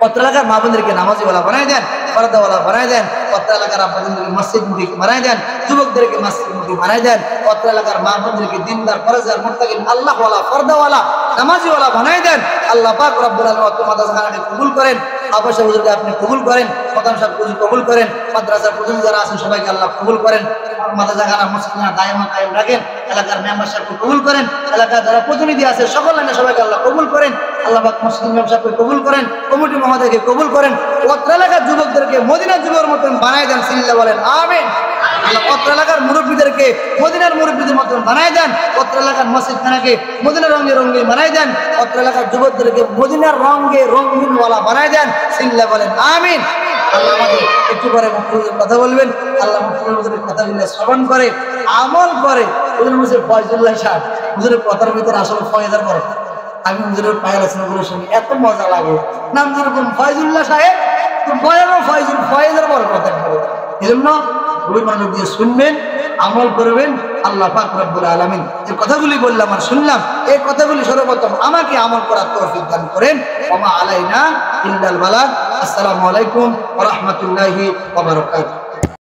পত্র এলাকার মা বোনদেরকে নামাজিওয়ালা বানায় দেন, পর্দাওয়ালা বানায় দেন। পত্র এলাকার আপনাদেরকে মসজিদমুখী বানায় দেন, যুবকদেরকে মসজিদমুখী বানায় দেন। পত্র এলাকার মা বোনদেরকে দিনদার, পরেজগার, মুত্তাকিন, আল্লাহওয়ালা, পর্দাওয়ালা, নামাজিওয়ালা বানায় দেন। আল্লাহ পাক রব্বুল আলামিন তোমাদের মাদ্রাসাকে কবুল করেন, আবাসা হুজুরকে আপনি কবুল করেন, প্রধান সাহেব হুজুর কবুল করেন, মাদ্রাসার প্রধান যারা আছেন সবাইকে আল্লাহ কবুল করেন। মাদ্রাসাখানা মসজিদখানা দায়মা কায়েম রাখেন। এলাকার মেম্বার সাহেবকে কবুল করেন, এলাকার যারা প্রতিনিধি আছে সকল লাইনে সবাইকে আল্লাহ কবুল করেন। আল্লাহ পাক মসজিদ ইমাম সাহেবকে কবুল করেন, কমিটি মহোদয়কে কবুল করেন। পত্র এলাকার যুবকদেরকে মদিনার যুবকের মতন বানায় দেন, সিল্লা বলেন আমিন। আল্লাহ পত্র এলাকার মুরব্বীদেরকে মদিনার মুরব্বীদের মতন বানায় দেন। পত্র এলাকার মসজিদখানাকে মদিনার রঙে রঙিন বানায় দেন। পত্র এলাকার যুবকদেরকে মদিনার রঙে রঙিনওয়ালা বানায় দেন, সিল্লা বলেন আমিন। আল্লাহ আমাদের একটু পরে মুফতির কথা বলবেন। আল্লাহ মুফতির কথাগুলো শ্রবণ করে আমল করে। হুজুর ফয়জুল্লাহ সাহেব হুজুরের কথার ভিতরে আসলে ফয়জার বড়। আমি হুজুরের পায়ের আলোচনাগুলো শুনি, এত মজা লাগে। নাম যেরকম ফয়জুল্লাহ সাহেব, তো বয়ানও ফয়জের বড় কথা বলে। এই জন্য ওই মানুষ দিয়ে শুনবেন, আমল করবেন। আল্লাহ পাক রব্বুল আলামিন যে কথাগুলি বললাম আর শুনলাম, এই কথাগুলি সর্বপ্রথম আমাকে আমল করার তৌফিক দান করেন। ওয়া মা আলাইনা ইল্লাল বালাগ। আসসালামু আলাইকুম ওয়া রাহমাতুল্লাহি ওয়া বারাকাতুহু।